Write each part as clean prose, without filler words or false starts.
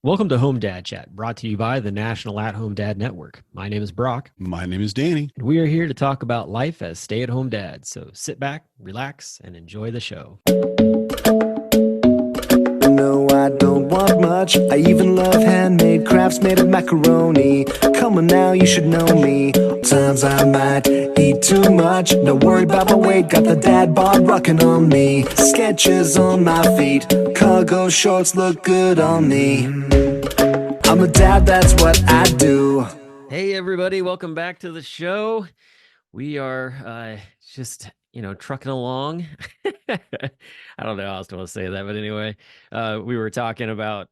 Welcome to Home Dad Chat, brought to you by the National At Home Dad Network. My name is Brock, My name is Danny. and we are here to talk about life as stay at home dads. So sit back, relax, and enjoy the show. No, I don't want much. I even love handmade crafts made of macaroni. Come on now, you should know me. Times I might eat too much. No worry about my weight. Got the dad bod rocking on me. Sketches on my feet. Cargo shorts look good on me. I'm a dad, that's what I do. Hey, everybody, welcome back to the show. We are just, trucking along. I don't know how else to say that, but anyway, we were talking about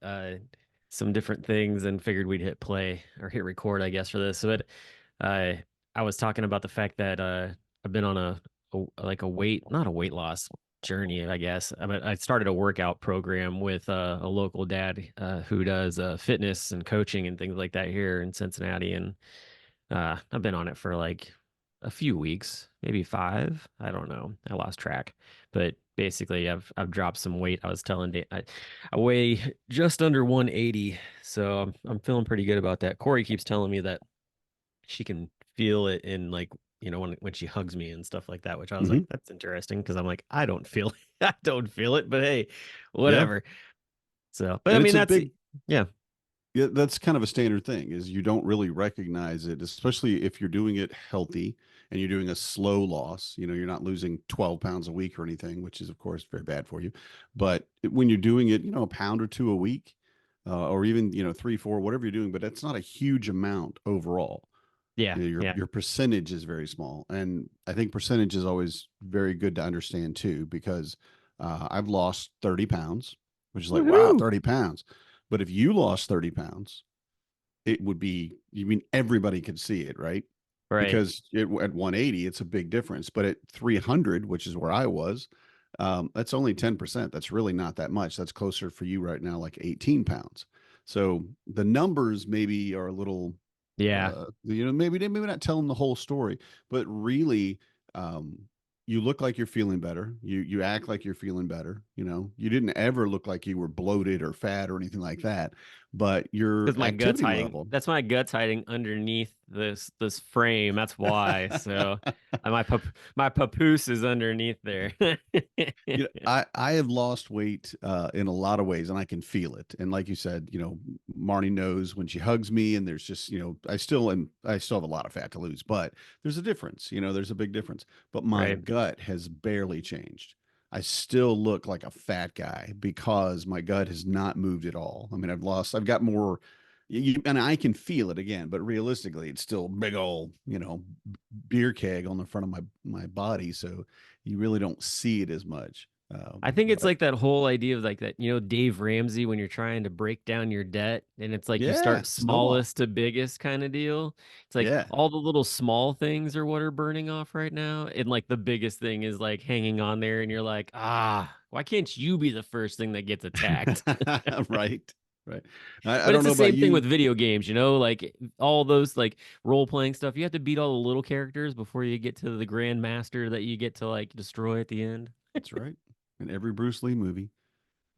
some different things and figured we'd hit play or hit record, I guess, for this. But I was talking about the fact that I've been on not a weight loss journey, I guess. I started a workout program with a local dad who does fitness and coaching and things like that here in Cincinnati, and I've been on it for like a few weeks, maybe 5. I don't know. I lost track, but basically, I've dropped some weight. I was telling Dave, I weigh just under 180, so I'm feeling pretty good about that. Corey keeps telling me that she can feel it in like when she hugs me and stuff like that, which I was like, Hmm. that's interesting because I'm like, I don't feel I don't feel it, but hey, Yeah, whatever. So, but I and mean it's a that's big. yeah. Yeah, that's kind of a standard thing. Is you don't really recognize it, especially if you're doing it healthy and you're doing a slow loss. You're not losing 12 pounds a week or anything, which is of course very bad for you. But when you're doing it, a pound or two a week, or even 3, 4, whatever you're doing, but that's not a huge amount overall. Yeah, Your yeah. your percentage is very small, and I think percentage is always very good to understand too, because I've lost 30 pounds, which is like, wow, Woohoo! 30 pounds. But if you lost 30 pounds, it would be, you mean everybody could see it, right? Right. Because at 180, it's a big difference. But at 300, which is where I was, that's only 10%. That's really not that much. That's closer for you right now, like 18 pounds. So the numbers maybe are a little Yeah. maybe not telling the whole story, but really, um, you look like you're feeling better. You act like you're feeling better. You didn't ever look like you were bloated or fat or anything like that, but your Because my gut's activity hiding. level. That's my gut's hiding underneath this frame. That's why. So my papoose is underneath there. I have lost weight in a lot of ways, and I can feel it. And like you said, Marnie knows when she hugs me, and there's just, I still have a lot of fat to lose, but there's a difference. There's a big difference. But my Right. gut has barely changed. I still look like a fat guy because my gut has not moved at all. I mean, I've got more, and I can feel it again, but realistically, it's still big old, beer keg on the front of my body. So you really don't see it as much. I think it's But like that whole idea of like that, Dave Ramsey when you're trying to break down your debt and it's like you yeah, start snowball. smallest to biggest kind of deal. It's like Yeah. all the little small things are what are burning off right now. And like the biggest thing is like hanging on there and you're like, why can't you be the first thing that gets attacked? Right. Right. I But don't it's know the about same thing you. with video games, like all those like role playing stuff. You have to beat all the little characters before you get to the grand master that you get to like destroy at the end. That's right. In every Bruce Lee movie,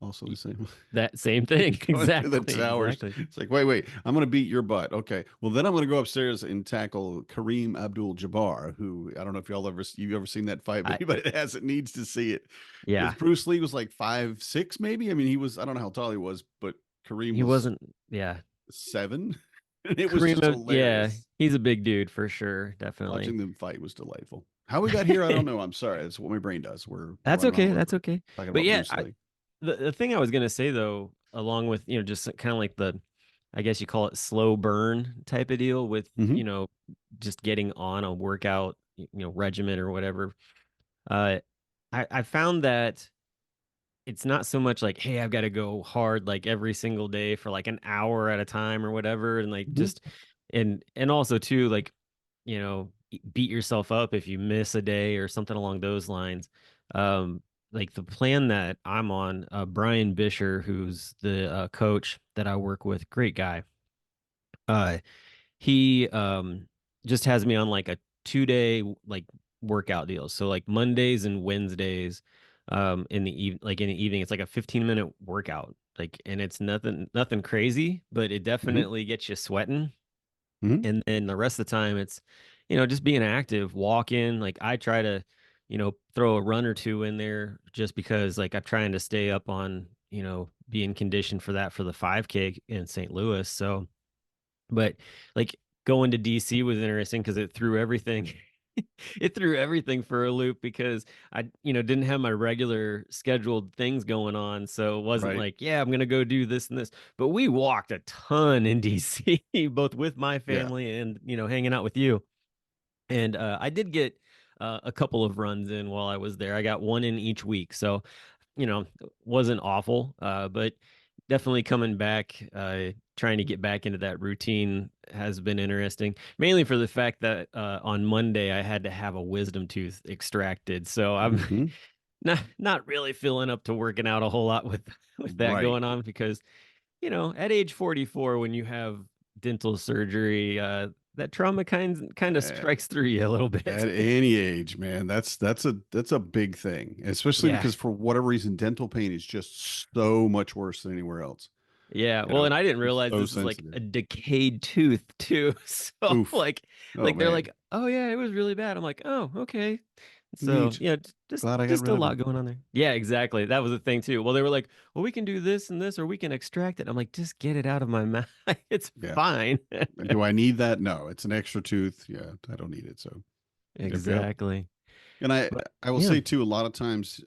also the Y- same. That same thing. Going to the Exactly. towers. Exactly. It's like, wait, I'm going to beat your butt. Okay. Well, then I'm going to go upstairs and tackle Kareem Abdul-Jabbar, who I don't know if you've ever seen that fight, but I anybody that hasn't needs to see it. Because Yeah. Bruce Lee was like 5'6", maybe. I mean, I don't know how tall he was, but Kareem He was wasn't yeah. 7. And it was just Kareem, yeah, hilarious. he's a big dude for sure, definitely. Watching them fight was delightful. How we got here, I don't know. I'm sorry. That's what my brain does. We're That's running all okay. That's over, okay. talking But about yeah, Bruce Lee. the thing I was gonna say though, along with just kind of like I guess you call it slow burn type of deal with Hmm. just getting on a workout regimen or whatever. Uh, I found that it's not so much like, hey, I've got to go hard like every single day for like an hour at a time or whatever, and like Hmm. just and also too like beat yourself up if you miss a day or something along those lines. Like the plan that I'm on, Brian Bisher, who's the coach that I work with, great guy. Uh, he just has me on like a 2-day like workout deal. So like Mondays and Wednesdays, in the in the evening. It's like a 15-minute workout, like, and it's nothing crazy, but it Hmm. definitely gets you sweating. Hmm. And then the rest of the time it's, just being active, walking. Like I try to, throw a run or two in there just because like I'm trying to stay up on, being conditioned for that for the 5K in St. Louis. So, but like going to DC was interesting because it threw everything it threw everything for a loop because I, didn't have my regular scheduled things going on. So it wasn't Right. like, yeah, I'm gonna go do this and this. But we walked a ton in DC, both with my Yeah. family and, hanging out with you. And I did get a couple of runs in while I was there. I got one in each week. So, wasn't awful, but definitely coming back, trying to get back into that routine has been interesting. Mainly for the fact that on Monday I had to have a wisdom tooth extracted, so I'm Hmm. not really feeling up to working out a whole lot with that Right. going on because at age 44 when you have dental surgery, that trauma kind of Uh, strikes through you a little at bit. any age, man, that's a big thing, especially Yeah. because for whatever reason, dental pain is just so much worse than anywhere else. Yeah, You well, know, and I didn't it's realize so this is like sensitive. a decayed tooth too. So Oof. Oh like they're man. like, "Oh yeah, it was really bad." I'm like, "Oh, okay." So, Neat. yeah, just Glad I got just rid a of lot them. going on there. Yeah, exactly. That was the thing too. Well, they were like, "Well, we can do this and this or we can extract it." I'm like, "Just get it out of my mouth. It's Yeah. fine." Do I need that? No, it's an extra tooth. Yeah, I don't need it. So, yep, yep. Exactly. And I But I will yeah. say too, a lot of times,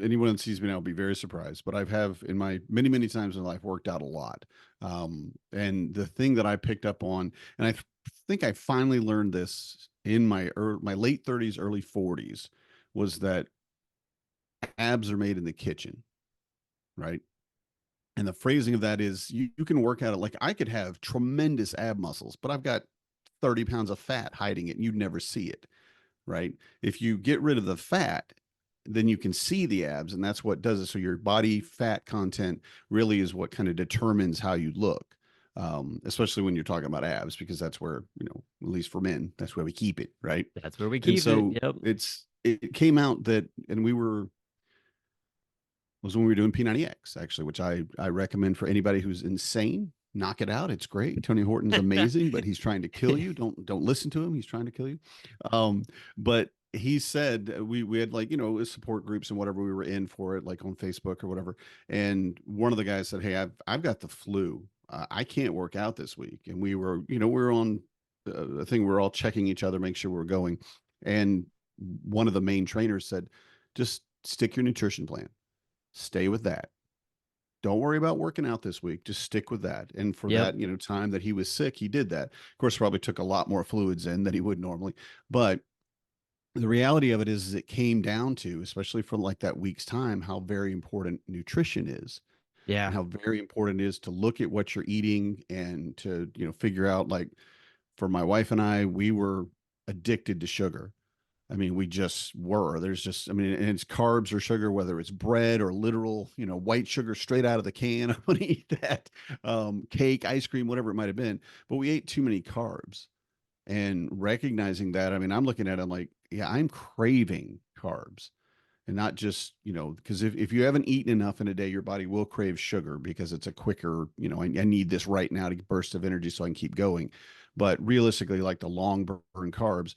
anyone that sees me now will be very surprised. But I've have in my many times in life worked out a lot. And the thing that I picked up on, and think I finally learned this in my late 30s, early 40s, was that abs are made in the kitchen, right? And the phrasing of that is you can work at it. Like I could have tremendous ab muscles, but I've got 30 pounds of fat hiding it, and you'd never see it, right? If you get rid of the fat, then you can see the abs, and that's what does it. So your body fat content really is what kind of determines how you look, especially when you're talking about abs, because that's where, at least for men, that's where we keep it, right? That's where we And keep it. so Yep. it came out that, and was when we were doing P90X, actually, which I recommend for anybody who's insane. Knock it out. It's great. Tony Horton's amazing, but he's trying to kill you. Don't listen to him. He's trying to kill you. But he said we had like, support groups and whatever we were in for it, like on Facebook or whatever. And one of the guys said, "Hey, I've got the flu. I can't work out this week." And we were on a thing. We're all checking each other, make sure we're going. And one of the main trainers said, "Just stick your nutrition plan. Stay with that. Don't worry about working out this week. Just stick with that." And for Yep. that, time that he was sick, he did that. Of course, probably took a lot more fluids in than he would normally. But the reality of it is it came down to, especially for like that week's time, how very important nutrition is and Yeah. how very important it is to look at what you're eating and to, figure out like for my wife and I, we were addicted to sugar. I mean, we just were. There's just, I mean, and it's carbs or sugar, whether it's bread or literal, white sugar straight out of the can. I want to eat that. Cake, ice cream, whatever it might have been. But we ate too many carbs. And recognizing that, I mean, I'm looking at it, I'm like, yeah, I'm craving carbs. And not just, because if you haven't eaten enough in a day, your body will crave sugar because it's a quicker, I need this right now to burst of energy so I can keep going. But realistically, like the long burn carbs,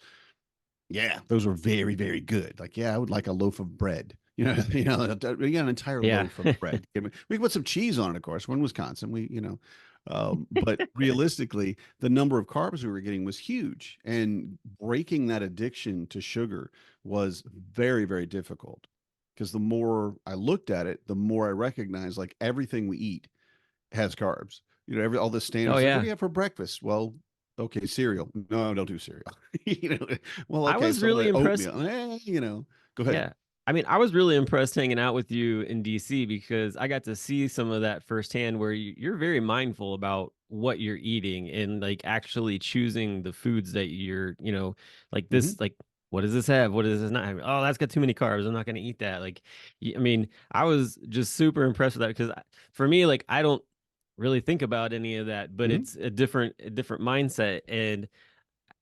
yeah, those were very, very good. Like, yeah, I would like a loaf of bread. We got an entire Yeah. loaf of bread. We can put some cheese on it, of course. We're in Wisconsin. But realistically, the number of carbs we were getting was huge, and breaking that addiction to sugar was very, very difficult. Because the more I looked at it, the more I recognized like everything we eat has carbs. All the Oh standards like, what do yeah. you have for breakfast? Well, okay, cereal. No, don't do cereal. Well, I okay, was some of really the impressed. oatmeal. Go ahead. Yeah. I mean, I was really impressed hanging out with you in DC because I got to see some of that firsthand where you're very mindful about what you're eating and like actually choosing the foods that you're, like Hmm. this, like, what does this have? What does this not have? Oh, that's got too many carbs. I'm not going to eat that. Like, I mean, I was just super impressed with that because for me, like, I don't really think about any of that, but Hmm. it's a different mindset. And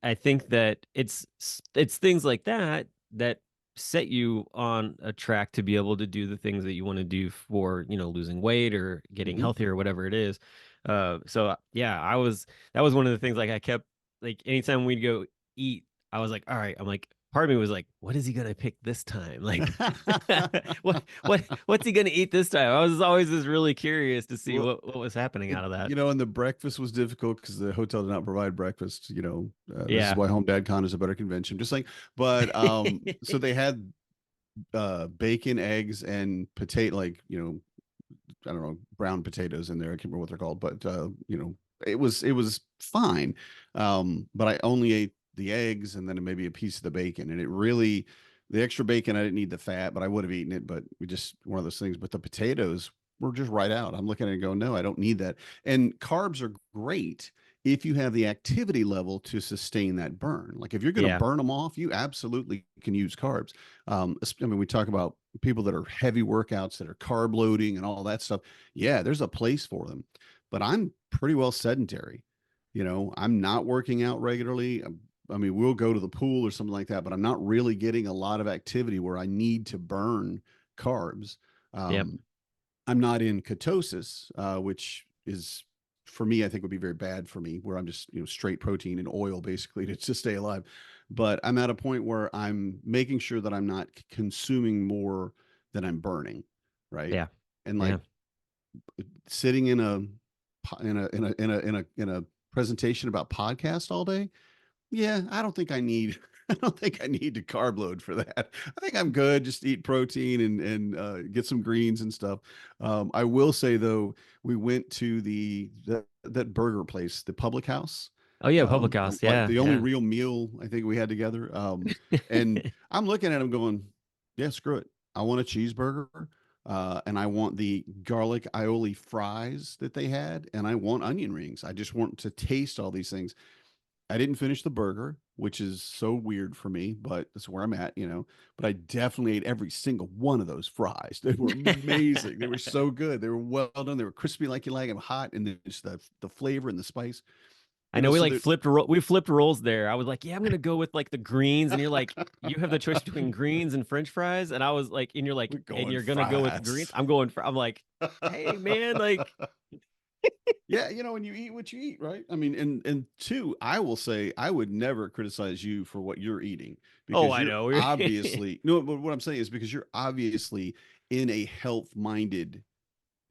I think that it's things like that that set you on a track to be able to do the things that you want to do for, losing weight or getting Mhm. healthier or whatever it is. So yeah, that was one of the things, like, I kept, like, anytime we'd go eat, I was like, all right, I'm like, part of me was like, what is he gonna pick this time? Like, what's he gonna eat this time? I was always just really curious to see Well, what was happening out of that. and the breakfast was difficult because the hotel did not provide breakfast. This is Yeah. why Home Dad Con is a better convention. Just like, but so they had bacon, eggs, and potato, like I don't know, brown potatoes in there. I can't remember what they're called, but it was fine. But I only ate the eggs and then maybe a piece of the bacon, and the extra bacon, I didn't need the fat, but I would have eaten it. But we just one of those things. But the potatoes were just right out. I'm looking at it and going, no, I don't need that. And carbs are great if you have the activity level to sustain that burn. Like if you're going to Yeah. burn them off, you absolutely can use carbs. I mean, we talk about people that are heavy workouts that are carb loading and all that stuff. Yeah, there's a place for them, but I'm pretty well sedentary. I'm not working out regularly. I mean, we'll go to the pool or something like that, but I'm not really getting a lot of activity where I need to burn carbs. Yep. I'm not in ketosis, which is for me, I think would be very bad for me, where I'm just, straight protein and oil basically to stay alive. But I'm at a point where I'm making sure that I'm not consuming more than I'm burning. Right. Yeah. And Yeah. like sitting in a presentation about podcast all day. Yeah, I don't think I need I don't think I need to carb load for that. I think I'm good. Just eat protein and get some greens and stuff. I will say though, we went to that burger place, the Public House. Oh yeah, Public House. Like Yeah. the only Yeah. real meal I think we had together. And I'm looking at him going, yeah, screw it. I want a cheeseburger. And I want the garlic aioli fries that they had, and I want onion rings. I just want to taste all these things. I didn't finish the burger, which is so weird for me, but that's where I'm at. But I definitely ate every single one of those fries. They were amazing. They were so good. They were well done. They were crispy like you like them, hot, and then just the flavor and the spice. I know we So like we flipped roles there. I was like, yeah, I'm gonna go with like the greens, and you're like, you have the choice between greens and French fries, and I was like, and you're like, we're and going you're gonna go with greens. fries. I'm like, hey man, like, Yeah, and you eat what you eat, right? I mean, and two, I will say I would never criticize you for what you're eating oh, because I you're know. obviously no, but what I'm saying is because you're obviously in a health-minded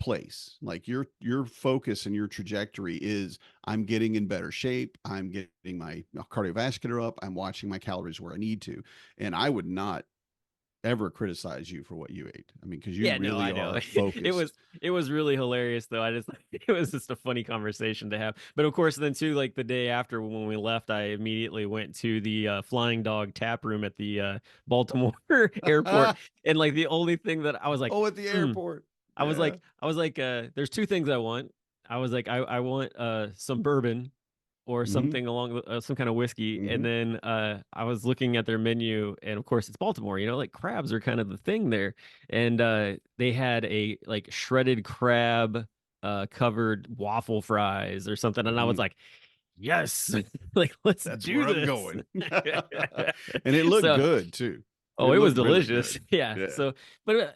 place. Like your focus and your trajectory is I'm getting in better shape, I'm getting my cardiovascular up, I'm watching my calories where I need to. And I would not ever criticize you for what you ate. I mean, because you Yeah, no, really I know. are focused. It was really hilarious though. It was just a funny conversation to have. But of course, then too, like the day after when we left, I immediately went to the Flying Dog tap room at the Baltimore airport, and like the only thing that I was like, Oh, at the hmm, airport. Yeah. I was like, there's two things I want. I was like, I want some bourbon or Hmm. something along some kind of whiskey. And Hmm. then I was looking at their menu, and of course it's Baltimore, like crabs are kind of the thing there. And they had a like shredded crab covered waffle fries or something. And I was Hmm. like, yes, like let's That's do where I'm this. going. And it looked So, good too. oh, It it was looked really delicious. good. Yeah. Yeah. So, but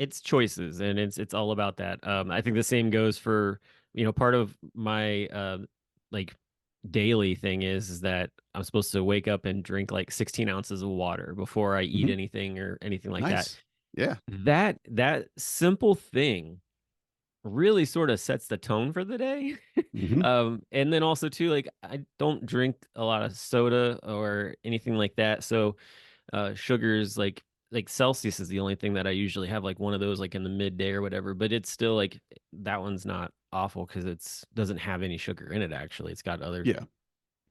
it's choices, and it's all about that. I think the same goes for, part of my like daily thing is that I'm supposed to wake up and drink like 16 ounces of water before I eat Mhm. anything or anything like that. Nice. Yeah. That simple thing really sort of sets the tone for the day. Hmm. And then also too, like I don't drink a lot of soda or anything like that. So sugars like Celsius is the only thing that I usually have, like one of those like in the midday or whatever, but it's still like that one's not awful because it's doesn't have any sugar in it. Actually, it's got other Yeah.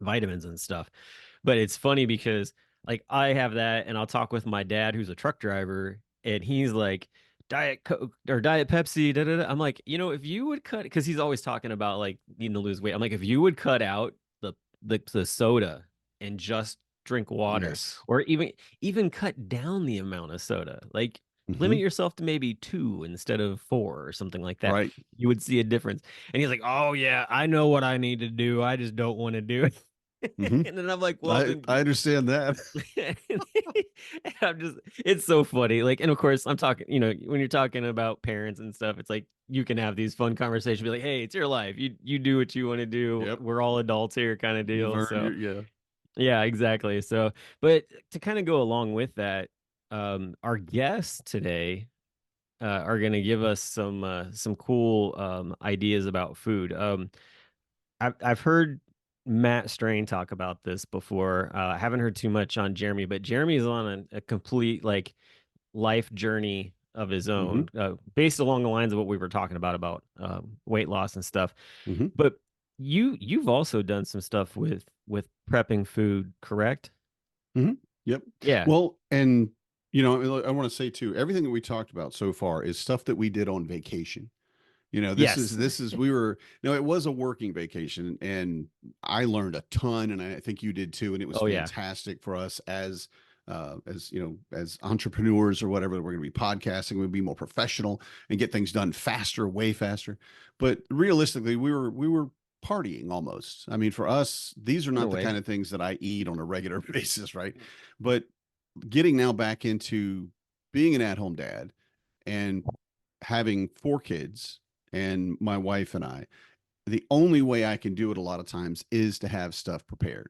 vitamins and stuff. But it's funny because like I have that, and I'll talk with my dad who's a truck driver, and he's like Diet Coke or Diet Pepsi. Da, da, da. I'm like, if you would cut, because he's always talking about like needing to lose weight. I'm like, if you would cut out the soda and just drink water, Yes. or even cut down the amount of soda, like limit Hmm. yourself to maybe 2 instead of 4 or something like that, Right. you would see a difference. And he's like, oh yeah, I know what I need to do, I just don't want to do it. Hmm. And then I'm like, well then I understand that. I'm just, it's so funny. Like, and of course, I'm talking, when you're talking about parents and stuff, it's like you can have these fun conversations, be like, hey, it's your life. You do what you want to do. Yep. We're all adults here, kind of You've deal. earned So, yeah. yeah, exactly. So, but to kind of go along with that, our guests today are going to give us some cool ideas about food. I've heard Matt Strain talk about this before. I haven't heard too much on Jeremy, but Jeremy is on a complete like life journey of his Mm-hmm. own, based along the lines of what we were talking about weight loss and stuff. Mm-hmm. But you've also done some stuff with prepping food, correct? Mm-hmm. Yep. Yeah. Well, and I want to say too, everything that we talked about so far is stuff that we did on vacation. Yes. This is we were it was a working vacation, and I learned a ton, and I think you did too, and it was Oh, yeah. fantastic for us as as entrepreneurs or whatever. We're going to be podcasting, we'll be more professional and get things done faster, way faster. But realistically, we were partying almost. I mean, for us, these are In a not the way. kind of things that I eat on a regular basis, right? But getting now back into being an at-home dad and having 4 kids and my wife and I, the only way I can do it a lot of times is to have stuff prepared.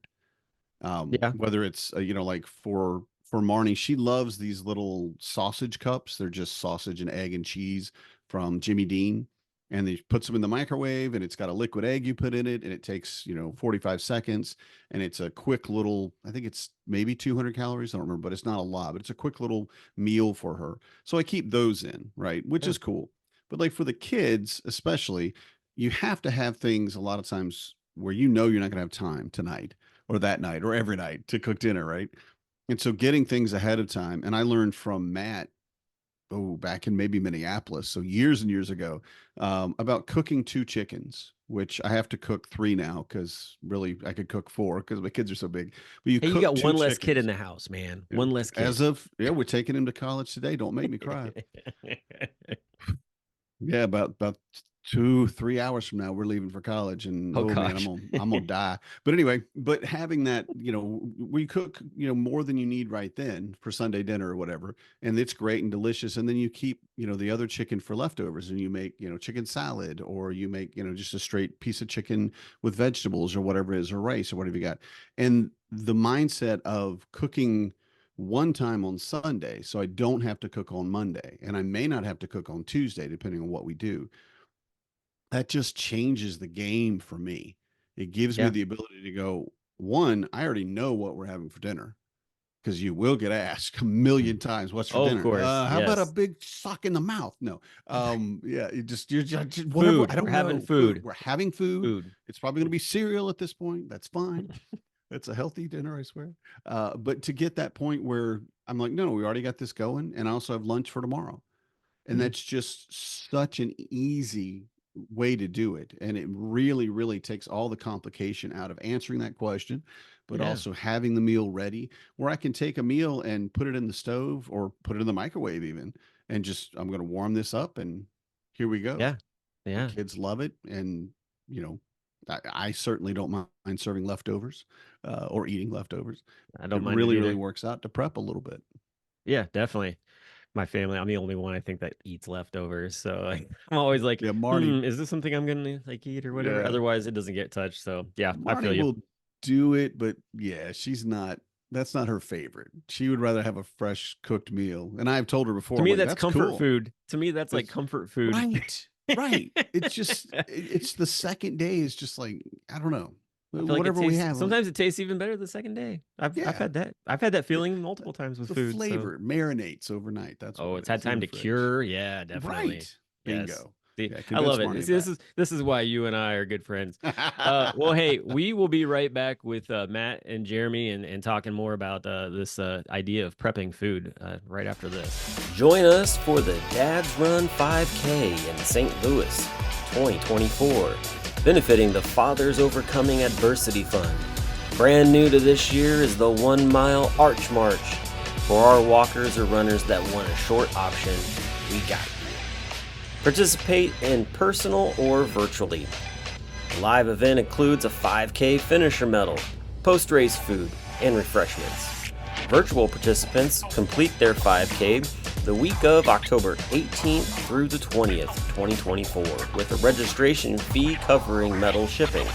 Yeah. Whether it's, like for Marnie, she loves these little sausage cups. They're just sausage and egg and cheese from Jimmy Dean. And he puts them in the microwave, and it's got a liquid egg you put in it, and it takes, 45 seconds. And it's a quick little, I think it's maybe 200 calories. I don't remember, but it's not a lot, but it's a quick little meal for her. So I keep those in, right? Which Yeah. is cool. But like for the kids, especially, you have to have things a lot of times where you're not going to have time tonight or that night or every night to cook dinner, right? And so getting things ahead of time. And I learned from Matt, back in maybe Minneapolis, so years and years ago, about cooking 2 chickens, which I have to cook 3 now because really I could cook 4 because my kids are so big. But Hey, you cook got 2 one less kid in chickens. the house, man. One less kid. As of, we're taking him to college today. Don't make me cry. Yeah, about 2-3 hours from now, we're leaving for college, and Oh, man, gosh. I'm gonna die. But anyway, but having that, we cook, more than you need right then for Sunday dinner or whatever, and it's great and delicious. And then you keep, the other chicken for leftovers, and you make, chicken salad, or you make, just a straight piece of chicken with vegetables or whatever it is, or rice or whatever you got. And the mindset of cooking one time on Sunday, so I don't have to cook on Monday, and I may not have to cook on Tuesday, depending on what we do. That just changes the game for me. It gives me Yeah. the ability to go, one, I already know what we're having for dinner, because you will get asked a million times, what's for Oh, of dinner? course, How about a yes. big sock in the mouth? No. Yeah, you're just whatever. Food. I don't We're know. having food. We're having food. Food. It's probably going to be cereal at this point. That's fine. It's a healthy dinner, I swear. But to get that point where I'm like, no, we already got this going, and I also have lunch for tomorrow. And Mhm. that's just such an easy way to do it. And it really, really takes all the complication out of answering that question, but Yeah. also having the meal ready, where I can take a meal and put it in the stove or put it in the microwave even, and just, I'm going to warm this up, and here we go. Yeah. The Yeah. kids love it. And, I certainly don't mind serving leftovers or eating leftovers. I don't It mind it really, either. really works out to prep a little bit. Yeah, definitely. My family, I'm the only one I think that eats leftovers. So like, I'm always like, Yeah, Marty. is this something I'm gonna like eat or whatever? Yeah. Otherwise, it doesn't get touched. So yeah, I feel Marnie you. will do it, but yeah, that's not her favorite. She would rather have a fresh cooked meal. And I've told her before, To I'm me, like, that's that's comfort cool. food. To me, that's like That's comfort food. Right. Right. It's just, it's the second day is just like, I don't know, I feel like it whatever we tastes, have. sometimes it tastes even better the second day. I've Yeah. had that. I've had that feeling multiple times with The food. So. flavor marinates overnight. That's Oh, what it's it had is, in time the to fridge. cure. Yeah, definitely. Right. Yes. Bingo. See, Yeah, I love convince it. Marnie See, of that. this is why you and I are good friends. Well, hey, we will be right back with Matt and Jeremy and talking more about this idea of prepping food right after this. Join us for the Dad's Run 5K in St. Louis 2024, benefiting the Fathers Overcoming Adversity Fund. Brand new to this year is the 1 mile Arch March. For our walkers or runners that want a short option, we got you. Participate in personal or virtually. The live event includes a 5K finisher medal, post-race food, and refreshments. Virtual participants complete their 5K the week of October 18th through the 20th, 2024, with a registration fee covering metal shipping.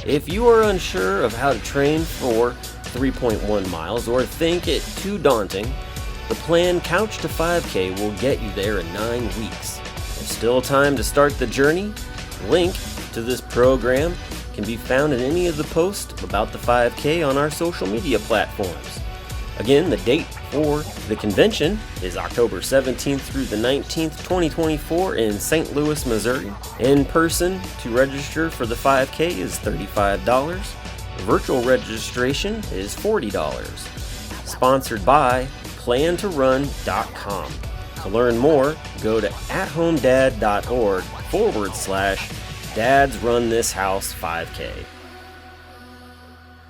If you are unsure of how to train for 3.1 miles or think it too daunting, the plan Couch to 5K will get you there in 9 weeks. There's still time to start the journey. Link to this program can be found in any of the posts about the 5K on our social media platforms. Again, the date for the convention is October 17th through the 19th, 2024 in St. Louis, Missouri. In person to register for the 5K is $35. Virtual registration is $40. Sponsored by PlanToRun.com. To learn more, go to athomedad.org/Dads Run This House 5K.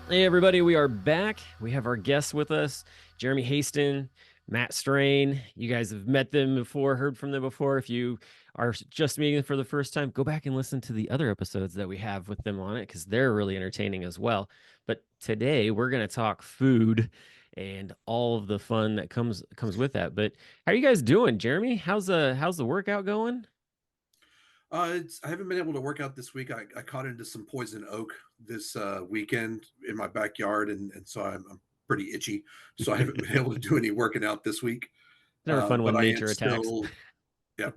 Hey, everybody, we are back. We have our guests with us, Jeremy Haston, Matt Strain. You guys have met them before, heard from them before. If you are just meeting them for the first time, go back and listen to the other episodes that we have with them on it, because they're really entertaining as well. But today we're going to talk food and all of the fun that comes with that. But how are you guys doing, Jeremy? How's the workout going? I haven't been able to work out this week. I caught into some poison oak this weekend in my backyard, and so I'm pretty itchy. So I haven't been able to do any working out this week. It's never fun when nature attacks.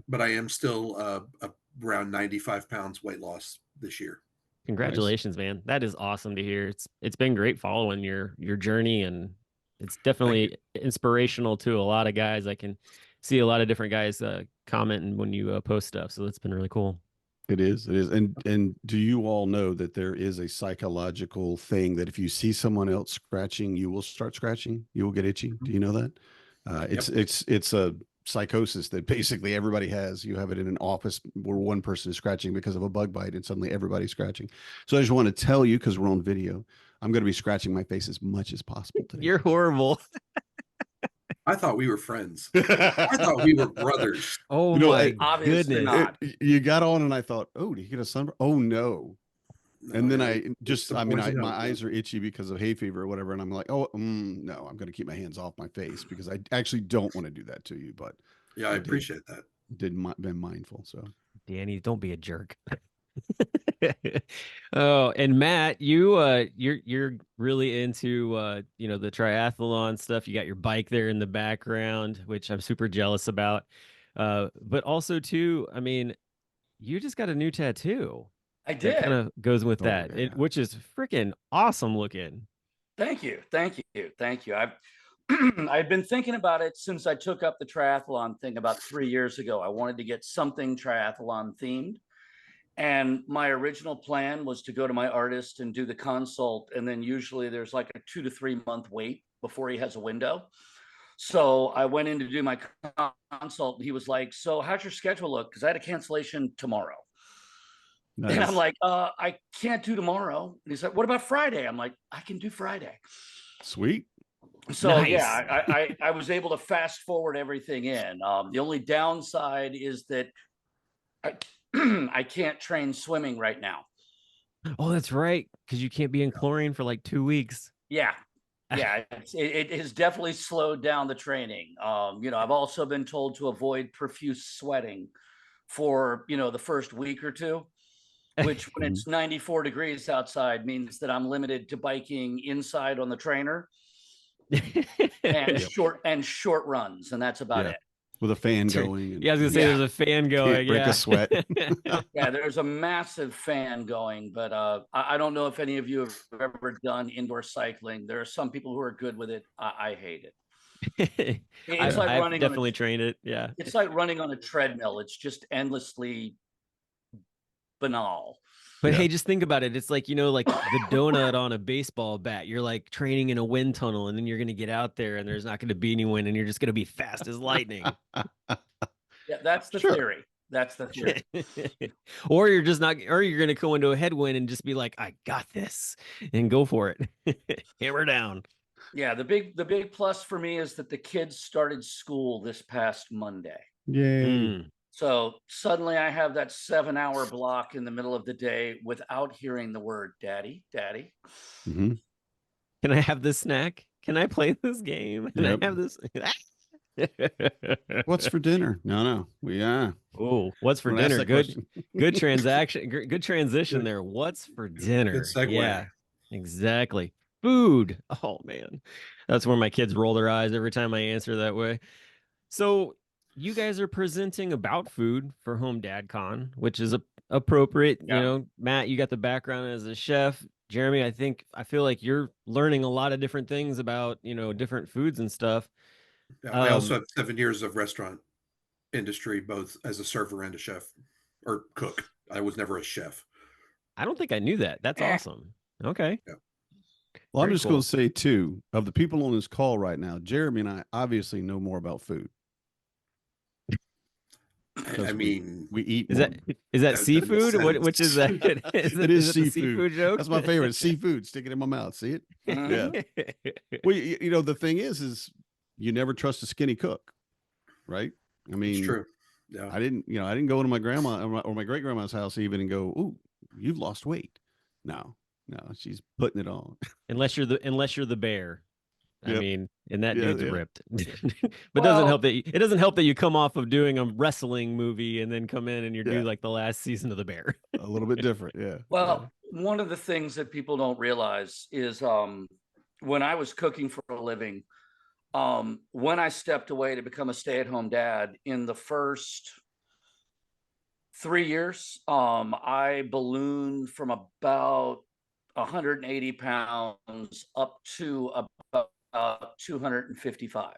But I am still around 95 pounds weight loss this year. Congratulations, man. That is awesome to hear. It's been great following your journey, and it's definitely inspirational to a lot of guys. I can see a lot of different guys commenting when you post stuff. So that's been really cool. It is. And do you all know that there is a psychological thing that if you see someone else scratching, you will start scratching, you will get itchy. Do you know that? It's a psychosis that basically everybody has. You have it in an office where one person is scratching because of a bug bite, and suddenly everybody's scratching. So I just want to tell you, because we're on video, I'm going to be scratching my face as much as possible today. You're horrible. I thought we were friends. I thought we were brothers. Oh, my goodness. You got on and I thought, oh, did you get a sunburn? Oh, no. And then my eyes are itchy because of hay fever or whatever. And I'm like, no, I'm going to keep my hands off my face because I actually don't want to do that to you. But yeah, I appreciate that. Been mindful. So Danny, don't be a jerk. Oh, and Matt, you're really into the triathlon stuff. You got your bike there in the background, which I'm super jealous about. But also too, I mean, you just got a new tattoo. I did. Kind of goes with that, yeah. which is freaking awesome looking. Thank you. I've been thinking about it since I took up the triathlon thing about 3 years ago. I wanted to get something triathlon themed. And my original plan was to go to my artist and do the consult. And then usually there's like a 2 to 3 month wait before he has a window. So I went in to do my consult. And he was like, so how's your schedule look? Because I had a cancellation tomorrow. Nice. And I'm like, I can't do tomorrow. And he's like, what about Friday? I'm like, I can do Friday. Sweet. So nice. Yeah, I was able to fast forward everything in. The only downside is that I can't train swimming right now. Oh, that's right. Because you can't be in chlorine for like 2 weeks. Yeah. It has definitely slowed down the training. I've also been told to avoid profuse sweating for, the first week or two, which when it's 94 degrees outside means that I'm limited to biking inside on the trainer and short runs. And that's about it. With a fan going. Yeah, I was gonna say there's a fan going. Break a sweat. Yeah, there's a massive fan going, but I don't know if any of you have ever done indoor cycling. There are some people who are good with it. I hate it. It's like I've definitely trained it. Yeah, it's like running on a treadmill. It's just endlessly banal. But hey, just think about it. It's like, like the donut on a baseball bat. You're like training in a wind tunnel, and then you're going to get out there and there's not going to be any wind, and you're just going to be fast as lightning. Yeah, that's the theory. That's the theory. Or you're going to go into a headwind and just be like, I got this, and go for it. Hammer down. Yeah, the big plus for me is that the kids started school this past Monday. Yay. So suddenly I have that 7-hour block in the middle of the day without hearing the word daddy. Mm-hmm. Can I have this snack? can I play this game? And Yep. I have this. What's for dinner? No. Oh, what's for Don't ask dinner? that Good, question. good transaction. Good transition Good- there. What's for Good dinner? segue. Yeah, exactly. Food. Oh man, that's where my kids roll their eyes every time I answer that way. So you guys are presenting about food for Home Dad Con, which is appropriate. You Yeah. know, Matt, you got the background as a chef. Jeremy, I feel like you're learning a lot of different things about, different foods and stuff. Yeah, I also Um, have 7 years of restaurant industry, both as a server and a chef or cook. I was never a chef. I don't think I knew that. That's awesome. Okay. Yeah. Well, I'm Very just going cool. to say too, of the people on this call right now, Jeremy and I obviously know more about food. I 'Cause mean, we eat Is more. that That seafood? makes Which is that? sense. It is it the seafood. seafood joke? That's my favorite. Seafood. Stick it in my mouth. See it? Mhm. Well, the thing is you never trust a skinny cook, right? I it's mean, true. Yeah. I didn't go to my grandma or my great grandma's house even and go, "Ooh, you've lost weight." No, she's putting it on. unless you're the bear. I Yep. mean, and that Yeah, dude's yeah. ripped. But Well- it doesn't help that you come off of doing a wrestling movie and then come in and you do Yeah. like the last season of the bear. A little bit different, yeah. Well, one of the things that people don't realize is when I was cooking for a living, when I stepped away to become a stay-at-home dad in the first 3 years, I ballooned from about 180 pounds up to about 255.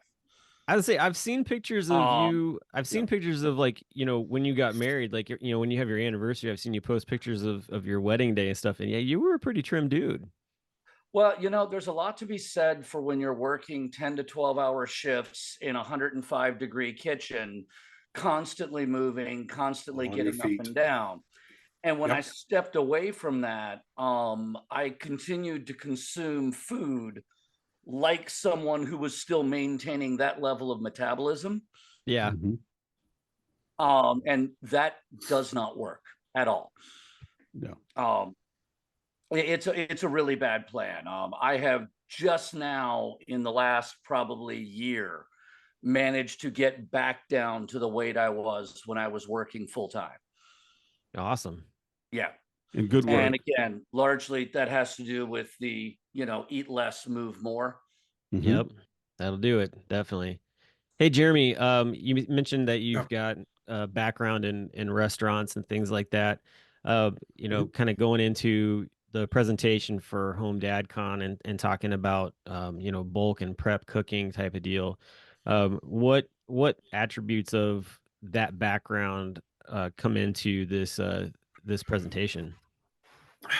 I would say I've seen pictures of Um, you. I've seen yeah. pictures of like, when you got married, like, when you have your anniversary, I've seen you post pictures of your wedding day and stuff. And yeah, you were a pretty trim dude. Well, there's a lot to be said for when you're working 10 to 12-hour shifts in a 105-degree kitchen, constantly moving, constantly On your getting up feet. and down. And when Yep. I stepped away from that, I continued to consume food like someone who was still maintaining that level of metabolism. Yeah. Mhm. And that does not work at all. No. It's a really bad plan. I have just now in the last probably year managed to get back down to the weight I was when I was working full time. Awesome. Yeah. And good work. And again, largely that has to do with the, eat less, move more. Mhm. Yep. That'll do it. Definitely. Hey, Jeremy, you mentioned that you've got a background in restaurants and things like that. Kind of going into the presentation for Home Dad Con and talking about, bulk and prep cooking type of deal. What attributes of that background come into this presentation?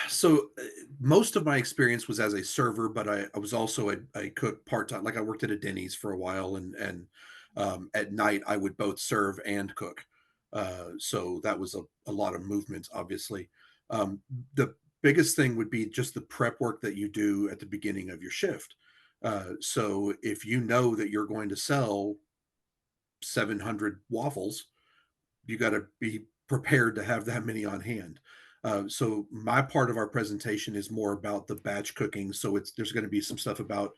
So most of my experience was as a server, but I was also a cook part-time. Like I worked at a Denny's for a while, and at night I would both serve and cook. So that was a lot of movement, obviously. The biggest thing would be just the prep work that you do at the beginning of your shift. So if you know that you're going to sell 700 waffles, you got to be prepared to have that many on hand. So my part of our presentation is more about the batch cooking. So there's going to be some stuff about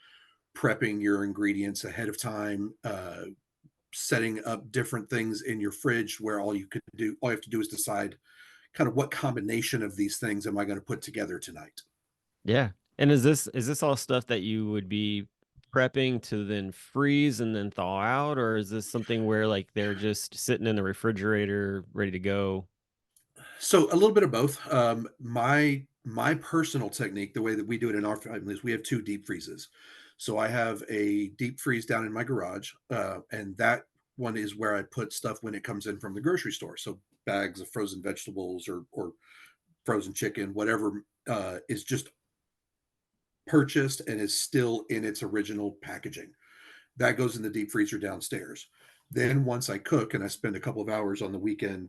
prepping your ingredients ahead of time, setting up different things in your fridge where all you have to do is decide kind of what combination of these things am I going to put together tonight. Yeah. And is this all stuff that you would be prepping to then freeze and then thaw out, or is this something where like they're just sitting in the refrigerator ready to go? So a little bit of both. My personal technique, the way that we do it in our family, is we have 2 deep freezes. So I have a deep freeze down in my garage, and that one is where I put stuff when it comes in from the grocery store. So bags of frozen vegetables or frozen chicken, whatever is just purchased and is still in its original packaging. That goes in the deep freezer downstairs. Then once I cook and I spend a couple of hours on the weekend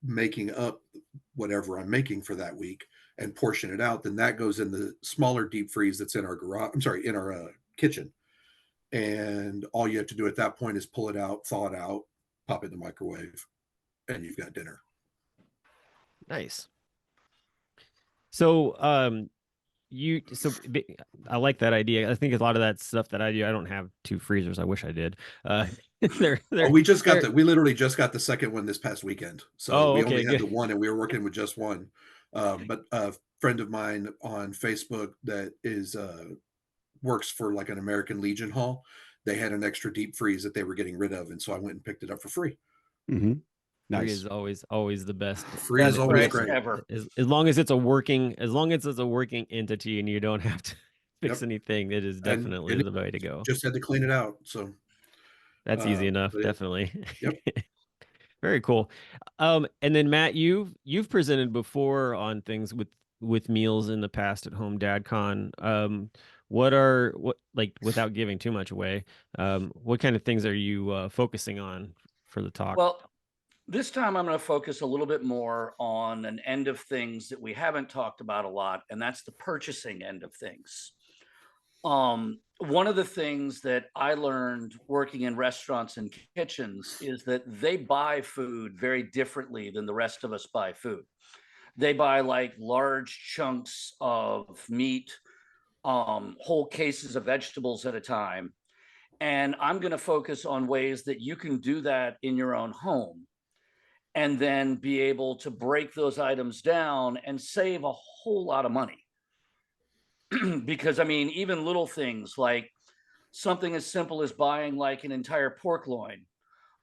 making up whatever I'm making for that week and portion it out, then that goes in the smaller deep freeze that's in our garage. I'm sorry, in our kitchen. And all you have to do at that point is pull it out, thaw it out, pop it in the microwave, and you've got dinner. Nice. So, I like that idea. I think a lot of that stuff that I do, I don't have 2 freezers. I wish I did. They're Oh, we just got they're we literally just got the second one this past weekend. So oh, we okay, only had good. the one and we were working with just one. But a friend of mine on Facebook that is works for like an American Legion Hall, they had an extra deep freeze that they were getting rid of, and so I went and picked it up for free. Mm-hmm. Free Nice. is always the best. Free is But always yeah, great. Ever. as long as it's a working entity and you don't have to fix Yep. anything, it is And definitely it the way to go. just had to clean it out. So That's easy enough, but definitely. Yep. Very cool. And then Matt, you've presented before on things with meals in the past at Home DadCon. What like, without giving too much away, what kind of things are you focusing on for the talk? Well, this time I'm going to focus a little bit more on an end of things that we haven't talked about a lot, and that's the purchasing end of things. One of the things that I learned working in restaurants and kitchens is that they buy food very differently than the rest of us buy food. They buy like large chunks of meat, whole cases of vegetables at a time. And I'm going to focus on ways that you can do that in your own home and then be able to break those items down and save a whole lot of money. Because I mean, even little things like something as simple as buying like an entire pork loin.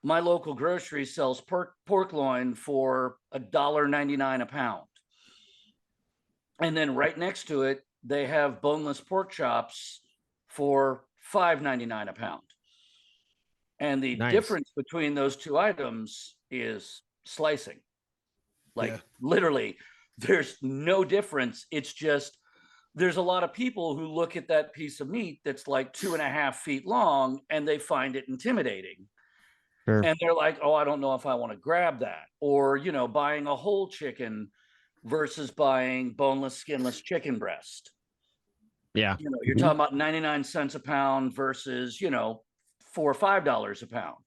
My local grocery sells pork loin for $1.99 a pound. And then right next to it, they have boneless pork chops for $5.99 a pound. And the Nice. difference between those two items is slicing. Like Yeah. literally, there's no difference. It's just there's a lot of people who look at that piece of meat that's like 2.5 feet long and they find it intimidating. Sure. And they're like, oh, I don't know if I want to grab that. Or, you know, buying a whole chicken versus buying boneless, skinless chicken breast. Yeah. You know, you're Mhm. talking about 99 cents a pound versus, you know, $4 or $5 a pound.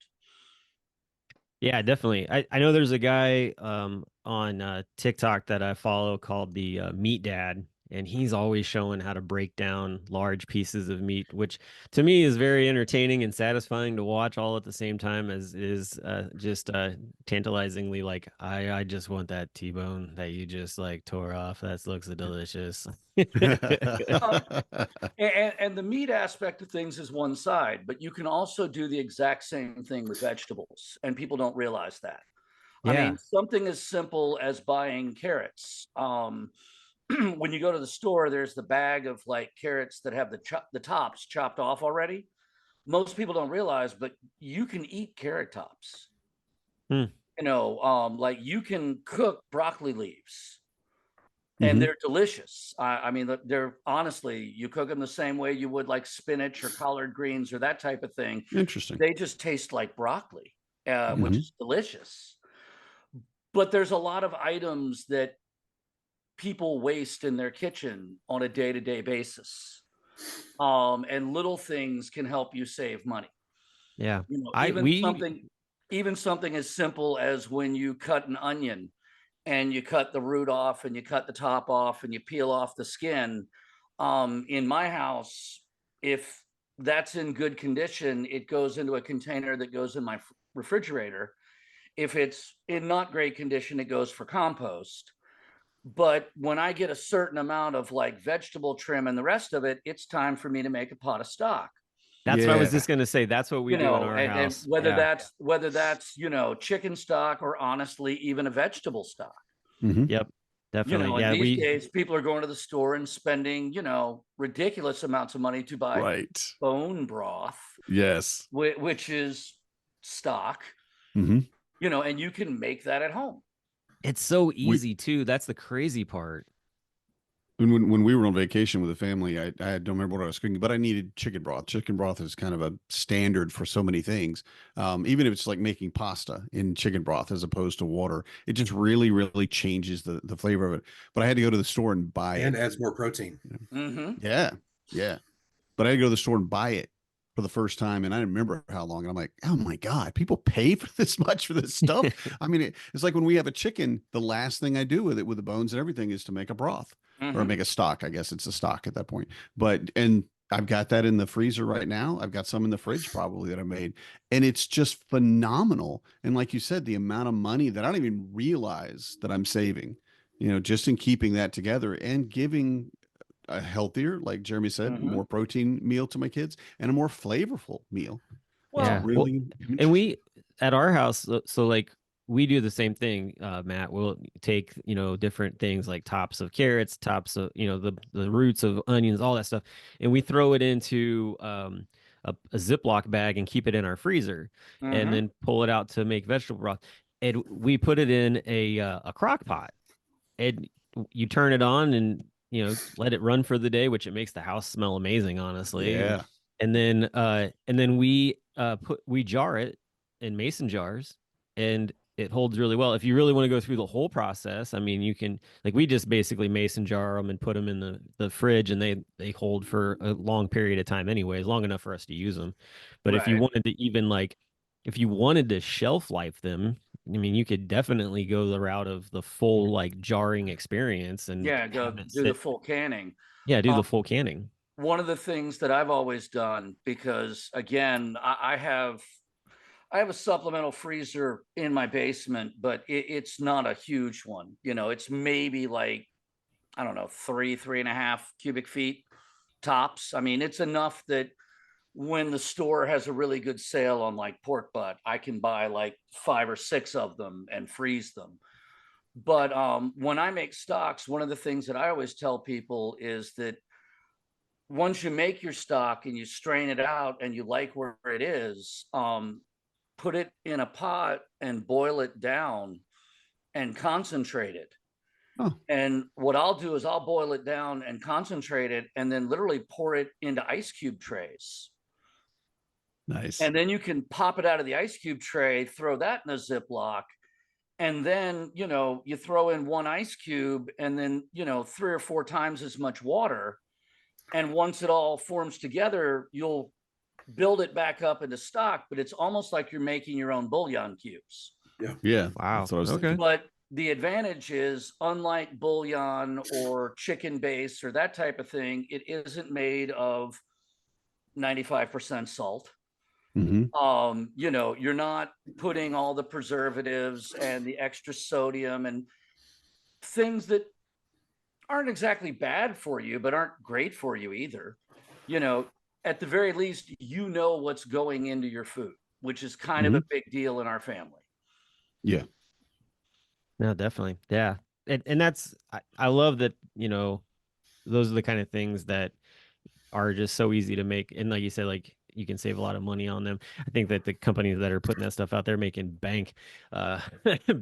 Yeah, definitely. I know there's a guy on TikTok that I follow called the Meat Dad, and he's always showing how to break down large pieces of meat, which to me is very entertaining and satisfying to watch all at the same time as is just tantalizingly like I just want that T-bone that you just like tore off. That looks delicious. And the meat aspect of things is one side, but you can also do the exact same thing with vegetables, and people don't realize that. I Yeah. mean, something as simple as buying carrots. When you go to the store, there's the bag of like carrots that have the tops chopped off already. Most people don't realize, but you can eat carrot tops. Hmm. You know, like you can cook broccoli leaves. And Mhm. they're delicious. I mean, they're honestly, you cook them the same way you would like spinach or collard greens or that type of thing. Interesting. They just taste like broccoli, which Mhm. is delicious. But there's a lot of items that people waste in their kitchen on a day-to-day basis. And little things can help you save money. Yeah. You know, I we even something as simple as when you cut an onion and you cut the root off and you cut the top off and you peel off the skin. In my house, if that's in good condition, it goes into a container that goes in my refrigerator. If it's in not great condition, it goes for compost. But when I get a certain amount of like vegetable trim and the rest of it, it's time for me to make a pot of stock. That's what I was Yeah. just gonna say. That's what we You do in know, our and house. whether Yeah. that's you know, chicken stock or honestly even a vegetable stock. Mhm. Yep. You Definitely. know, Yeah. and these We days people are going to the store and spending, you know, ridiculous amounts of money to buy Right. bone broth, Yes. which is stock, Mhm. you know, and you can make that at home. it's so easy too. That's the crazy part. When we were on vacation with the family, I don't remember what I was cooking, but I needed chicken broth. Chicken broth is kind of a standard for so many things. Even if it's like making pasta in chicken broth as opposed to water, it just really, really changes the flavor of it. But I had to go to the store and buy and it. adds more protein. Mm-hmm. Yeah. Yeah. But I had to go to the store and buy it. for the first time, and I remember how long. And I'm like, oh my God, people pay for this much for this stuff. I mean, it's like when we have a chicken, the last thing I do with it, with the bones and everything, is to make a broth or make a stock. I guess it's a stock at that point. And I've got that in the freezer right now. I've got some in the fridge probably that I made, and it's just phenomenal. And like you said, the amount of money that I don't even realize that I'm saving, just in keeping that together and giving a healthier, like Jeremy said, more protein meal to my kids and a more flavorful meal. Well, Yeah. Really And we at our house, so like we do the same thing, Matt. We'll take, different things like tops of carrots, tops of, the roots of onions, all that stuff, and we throw it into a Ziploc bag and keep it in our freezer, and then pull it out to make vegetable broth. And we put it in a crock pot, and you turn it on and let it run for the day, which it makes the house smell amazing, honestly. Yeah. And then we jar it in mason jars, and it holds really well. If you really want to go through the whole process, I mean, you can, like, we just basically mason jar them and put them in the fridge, and they hold for a long period of time anyways, long enough for us to use them. But if you wanted to even if you wanted to shelf life them, I mean, you could definitely go the route of the full like jarring experience and go do the full canning. Yeah, do the full canning. One of the things that I've always done, because again, I have a supplemental freezer in my basement, but it's not a huge one. It's maybe like, I don't know, 3.5 cubic feet tops. I mean, it's enough that when the store has a really good sale on like pork butt, I can buy like 5 or 6 of them and freeze them. But when I make stocks, one of the things that I always tell people is that once you make your stock and you strain it out and you like where it is, put it in a pot and boil it down and concentrate it. Oh. And what I'll do is I'll boil it down and concentrate it and then literally pour it into ice cube trays. Nice. And then you can pop it out of the ice cube tray, throw that in a Ziploc, and then, you throw in 1 ice cube and then, 3 or 4 times as much water. And once it all forms together, you'll build it back up into stock, but it's almost like you're making your own bouillon cubes. Yeah. Wow. That's what I was Okay. thinking. But the advantage is, unlike bouillon or chicken base or that type of thing, it isn't made of 95% salt. You're not putting all the preservatives and the extra sodium and things that aren't exactly bad for you, but aren't great for you either. At the very least, what's going into your food, which is kind of a big deal in our family. Yeah. No, definitely. Yeah. And that's, I love that, those are the kind of things that are just so easy to make. And like you said, like, you can save a lot of money on them. I think that the companies that are putting that stuff out there making bank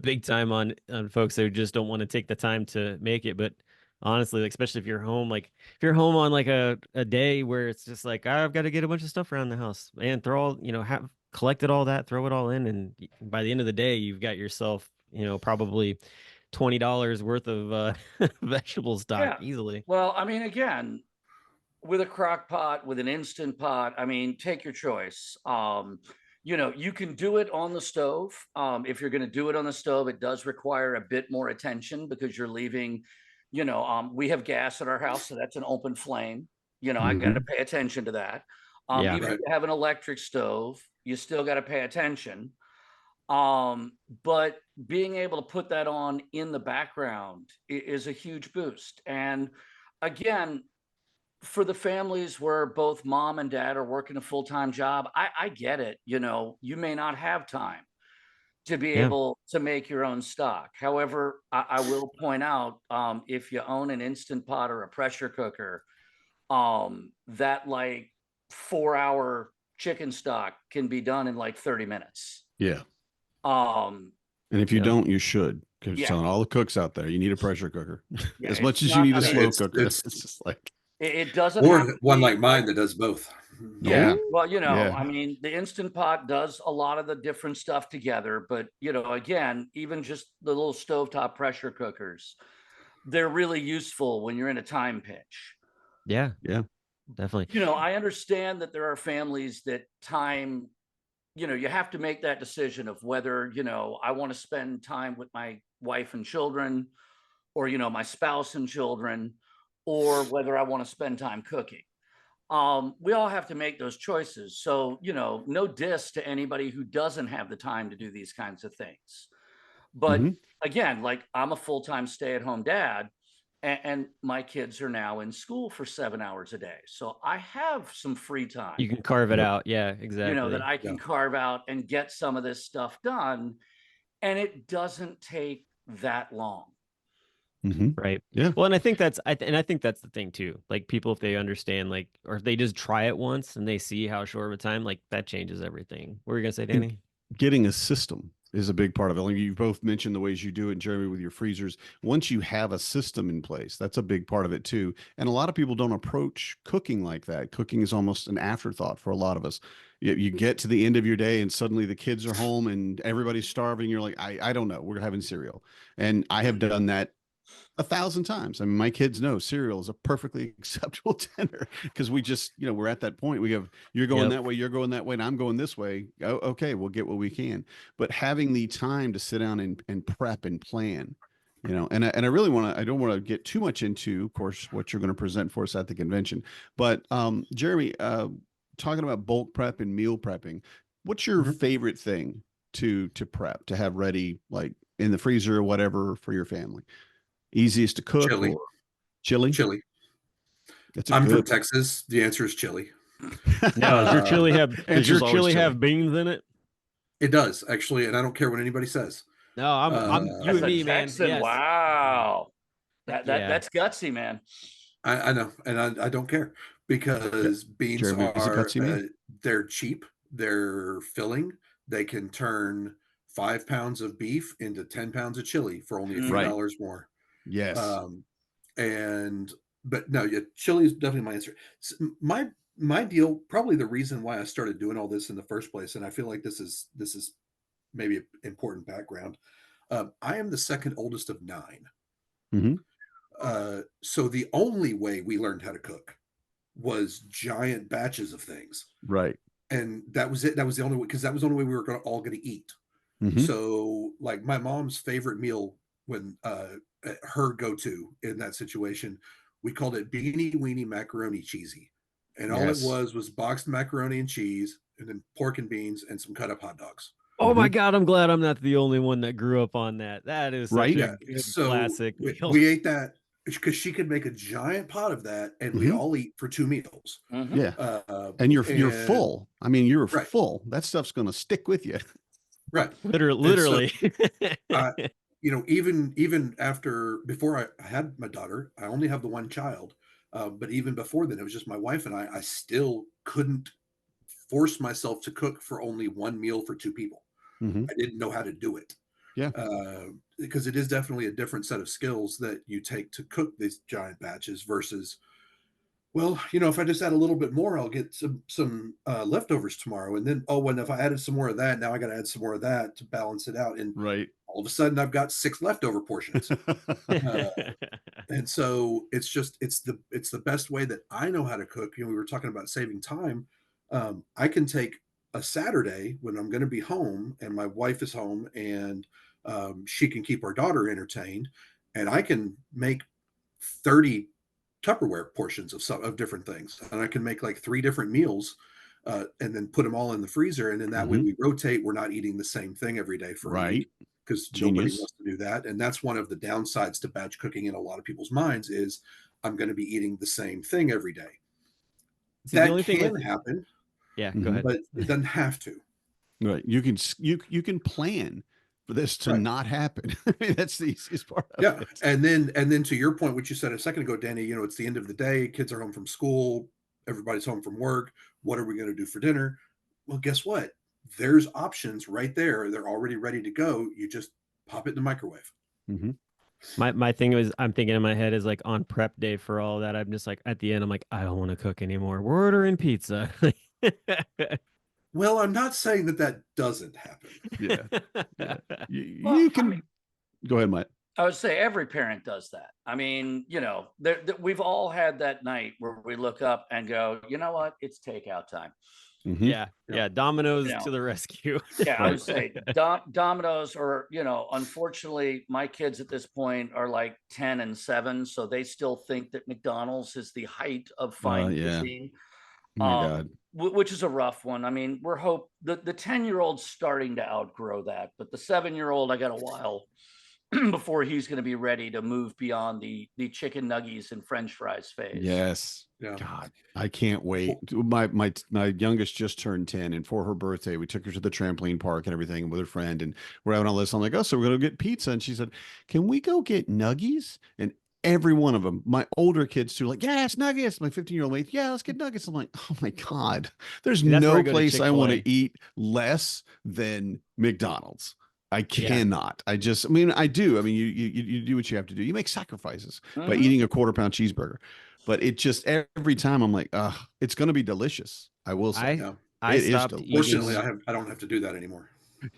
big time on folks who just don't want to take the time to make it. But honestly, like, especially if you're home, like if you're home on like a day where it's just like, I've got to get a bunch of stuff around the house and throw all, have collected all that, throw it all in. And by the end of the day, you've got yourself, probably $20 worth of vegetable stock easily. Well, I mean, again, with a crock pot, with an Instant Pot, I mean, take your choice. You can do it on the stove. If you're going to do it on the stove, it does require a bit more attention because you're leaving, we have gas at our house, so that's an open flame. I got to pay attention to that. Even if you have an electric stove, you still got to pay attention. But being able to put that on in the background is a huge boost. And again, for the families where both mom and dad are working a full-time job, I get it. You may not have time to be able to make your own stock. However, I will point out, if you own an Instant Pot or a pressure cooker, that like 4-hour chicken stock can be done in like 30 minutes. Yeah. And if you don't, you should. Because telling all the cooks out there, you need a pressure cooker as much as not- you need I a mean, slow it's- cooker. it's- It's just like, it doesn't have Or to one be- like mine that does both. Yeah. Well, Yeah. I mean, the Instant Pot does a lot of the different stuff together, but again, even just the little stovetop pressure cookers, they're really useful when you're in a time pinch. Yeah. Yeah. definitely. You know, I understand that there are families that time, you know, you have to make that decision of whether, you know, I want to spend time with my wife and children, or, you know, my spouse and children, or whether I want to spend time cooking. We all have to make those choices. So, you know, no diss to anybody who doesn't have the time to do these kinds of things. But Mhm. again, like I'm a full-time stay-at-home dad, and my kids are now in school for 7 hours a day. So I have some free time, You can carve it Yep. out. Yeah, you know, that exactly. I can Yeah. carve out and get some of this stuff done. And it doesn't take that long. Mhm. Right. Yeah. Well, and I think that's and I think that's the thing too. Like people, if they understand, like, or if they just try it once and they see how short of a time, like that changes everything. What were you gonna say, And Danny? getting a system is a big part of it. Like you both mentioned the ways you do it, Jeremy, with your freezers. Once you have a system in place, that's a big part of it too. And a lot of people don't approach cooking like that. Cooking is almost an afterthought for a lot of us. You get to the end of your day and suddenly the kids are home and everybody's starving. You're like, I don't know. We're having cereal. And I have done that 1,000 times. I mean, my kids know cereal is a perfectly acceptable dinner because we just, we're at that point. We have, you're going Yep. that way, you're going that way, and I'm going this way. Oh, okay, we'll get what we can. But having the time to sit down and prep and plan, and I really want to, I don't want to get too much into, of course, what you're going to present for us at the convention. But Jeremy, talking about bulk prep and meal prepping, what's your Mhm. favorite thing to prep, to have ready, like in the freezer or whatever for your family? Easiest to cook Chili. or chili? Chili. That's a I'm from good Texas. The answer is chili. Now, does your chili have Answer's always chili. beans in it? It does actually, and I don't care what anybody says. No, I'm you As and a me, man. Texan, Yes. wow. Yeah. That's gutsy, man. I know, and I don't care because beans Jeremy's a are gutsy man. they're cheap, they're filling. They can turn 5 pounds of beef into 10 pounds of chili for only a few Right. dollars more. Yes. And but no, yeah, chili is definitely my answer. My deal, probably the reason why I started doing all this in the first place, and I feel like this is maybe an important background. I am the second oldest of 9. Mhm. So the only way we learned how to cook was giant batches of things, Right. and that was it. That was the only way, because that was the only way we were all going to eat. Mhm. So, like my mom's favorite meal, when her go-to in that situation, we called it beanie weenie macaroni cheesy, and all it Yes. was boxed macaroni and cheese, and then pork and beans and some cut up hot dogs. Oh my Mhm. God, I'm glad I'm not the only one that grew up on that. That is such Right? a Yeah, good so classic meal. we ate that because she could make a giant pot of that, and we Mhm. all eat for 2 meals. Mhm. Yeah. Uh, And you're and full. I mean, you're right, full. That stuff's going to stick with you. right. Literally. I, even after, before I had my daughter, I only have the one child. But even before then, it was just my wife and I still couldn't force myself to cook for only one meal for 2 people. Mhm. I didn't know how to do it. Yeah. Because it is definitely a different set of skills that you take to cook these giant batches versus, well, if I just add a little bit more, I'll get some leftovers tomorrow, and then and if I added some more of that, now I got to add some more of that to balance it out, and Right. all of a sudden I've got 6 leftover portions. And so it's the best way that I know how to cook. We were talking about saving time. I can take a Saturday when I'm going to be home and my wife is home, and she can keep our daughter entertained, and I can make 30 Tupperware portions of different things, and I can make like 3 different meals, and then put them all in the freezer, and then that way Mhm. we rotate. We're not eating the same thing every day for a week, Right. because nobody Genius. wants to do that. And that's one of the downsides to batch cooking in a lot of people's minds is I'm going to be eating the same thing every day. See, the That only thing can with happen, yeah, Mhm. go ahead. but it doesn't have to. Right. You can plan for this to Right. not happen. I mean, that's the easiest part of Yeah. it. And then to your point, what you said a second ago, Danny, it's the end of the day, kids are home from school, everybody's home from work. What are we going to do for dinner? Well, guess what? There's options right there. They're already ready to go. You just pop it in the microwave. Mhm. My thing was, I'm thinking in my head is like on prep day for all that. I'm just like at the end, I'm like, I don't want to cook anymore. We're ordering pizza. Well, I'm not saying that doesn't happen. Yeah. Yeah. Well, You I can mean, go ahead, Mike. I would say every parent does that. I mean, we've all had that night where we look up and go, you know what? It's takeout time. Mhm. Yeah. Yeah. Domino's You know, to the rescue. Yeah, I Right. would say Domino's, or unfortunately, my kids at this point are like 10 and 7, so they still think that McDonald's is the height of fine Yeah. cuisine. Oh my God. Which is a rough one. I mean, the 10-year-old's starting to outgrow that, but the 7-year-old, I got a while before he's going to be ready to move beyond the chicken nuggies and French fries phase. Yes. Yeah. God, I can't wait. My youngest just turned 10, and for her birthday, we took her to the trampoline park and everything with her friend, and we're having all this. I'm like, oh, so we're gonna get pizza, and she said, can we go get nuggies? And every one of them, my older kids too, like, yes, nuggets. My 15-year-old mate, yeah, let's get nuggets. I'm like, oh my God, there's That's where I no go to place I want to Chick-fil-A. eat less than McDonald's. I Yeah. cannot. I mean, I do. I mean, you do what you have to do. You make sacrifices by Mhm. eating a quarter-pound cheeseburger, but it just every time I'm like, it's going to be delicious. I will say, Yeah. I it is stopped delicious. Fortunately, eating. I don't have to do that anymore.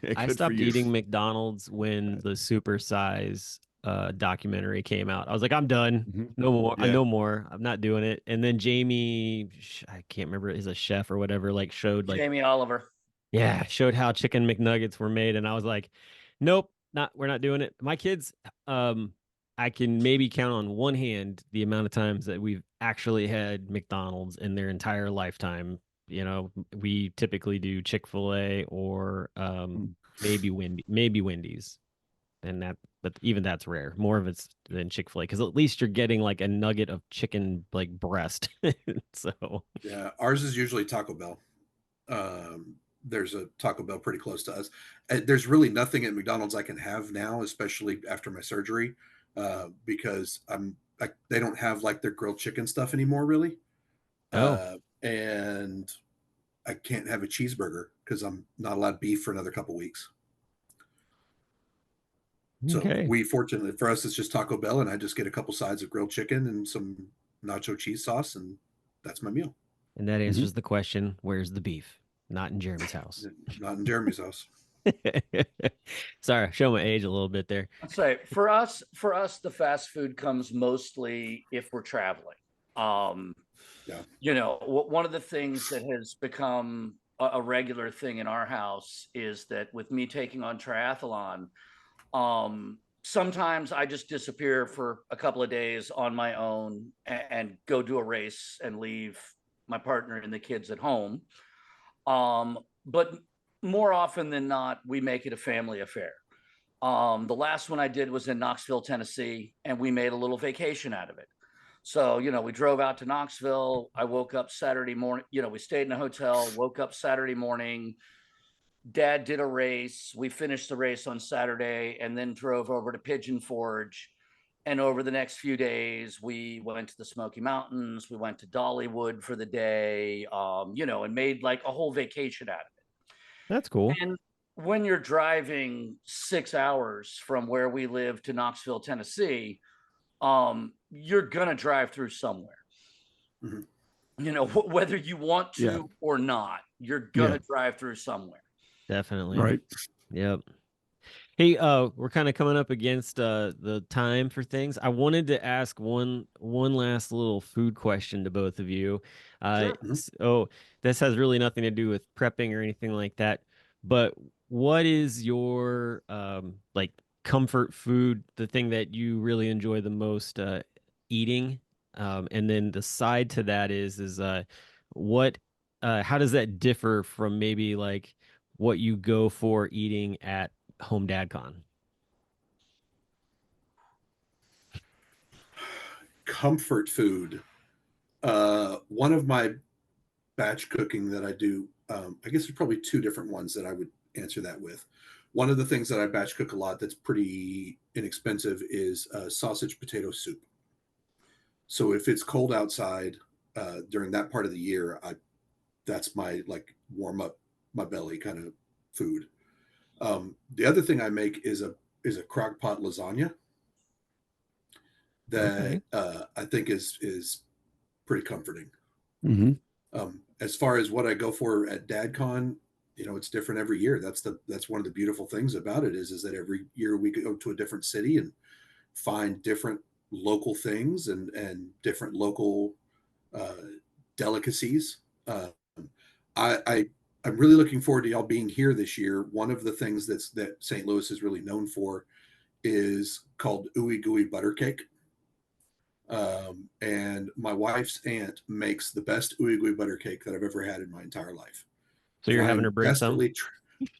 Yeah, I good for stopped you. eating McDonald's when the Super Size documentary came out. I was like, I'm done. Mhm. No more. Yeah. No more. I'm not doing it. And then Jamie, I can't remember, is a chef or whatever, like showed like, Jamie Oliver. yeah, showed how chicken McNuggets were made, and I was like, nope, we're not doing it. My kids, I can maybe count on one hand the amount of times that we've actually had McDonald's in their entire lifetime. We typically do Chick-fil-A or maybe Wendy's, but even that's rare. More of it's than Chick-fil-A, because at least you're getting like a nugget of chicken like breast. So Yeah, ours is usually Taco Bell. There's a Taco Bell pretty close to us. There's really nothing at McDonald's I can have now, especially after my surgery, because they don't have like their grilled chicken stuff anymore, really. oh, And I can't have a cheeseburger because I'm not allowed beef for another couple weeks. So okay. fortunately for us, it's just Taco Bell, and I just get a couple sides of grilled chicken and some nacho cheese sauce, and that's my meal. And that answers the question, where's the beef? Not in Jeremy's house. Not in Jeremy's house. Sorry, show my age a little bit there. I'd say for us, the fast food comes mostly if we're traveling. Yeah. One of the things that has become a regular thing in our house is that with me taking on triathlon, sometimes I just disappear for a couple of days on my own and go do a race and leave my partner and the kids at home. But more often than not, we make it a family affair. The last one I did was in Knoxville, Tennessee, and we made a little vacation out of it. So, we drove out to Knoxville. I woke up Saturday morning, we stayed in a hotel, woke up Saturday morning. Dad did a race. We finished the race on Saturday and then drove over to Pigeon Forge. And over the next few days, we went to the Smoky Mountains. We went to Dollywood for the day, and made like a whole vacation out of it. That's cool. And when you're driving 6 hours from where we live to Knoxville, Tennessee, you're going to drive through somewhere. Mm-hmm. Whether you want to or not, you're going to drive through somewhere. Definitely. Right. Yep. Hey, we're kind of coming up against the time for things. I wanted to ask one last little food question to both of you. Sure. So this has really nothing to do with prepping or anything like that, but what is your like comfort food, the thing that you really enjoy the most eating? And then the side to that is what how does that differ from maybe like what you go for eating at home DadCon? Comfort food. One of my batch cooking that I do, I guess there's probably two different ones that I would answer that with. One of the things that I batch cook a lot that's pretty inexpensive is sausage potato soup. So if it's cold outside during that part of the year, that's my like warm up my belly kind of food. The other thing I make is a crock pot lasagna that I think is pretty comforting. As far as what I go for at DadCon, it's different every year. That's one of the beautiful things about it is that every year we go to a different city and find different local things and different local uh, delicacies. I I'm really looking forward to y'all being here this year. One of the things that St. Louis is really known for is called ooey gooey butter cake. And my wife's aunt makes the best ooey gooey butter cake that I've ever had in my entire life. So you're And having I'm to bring some? desperately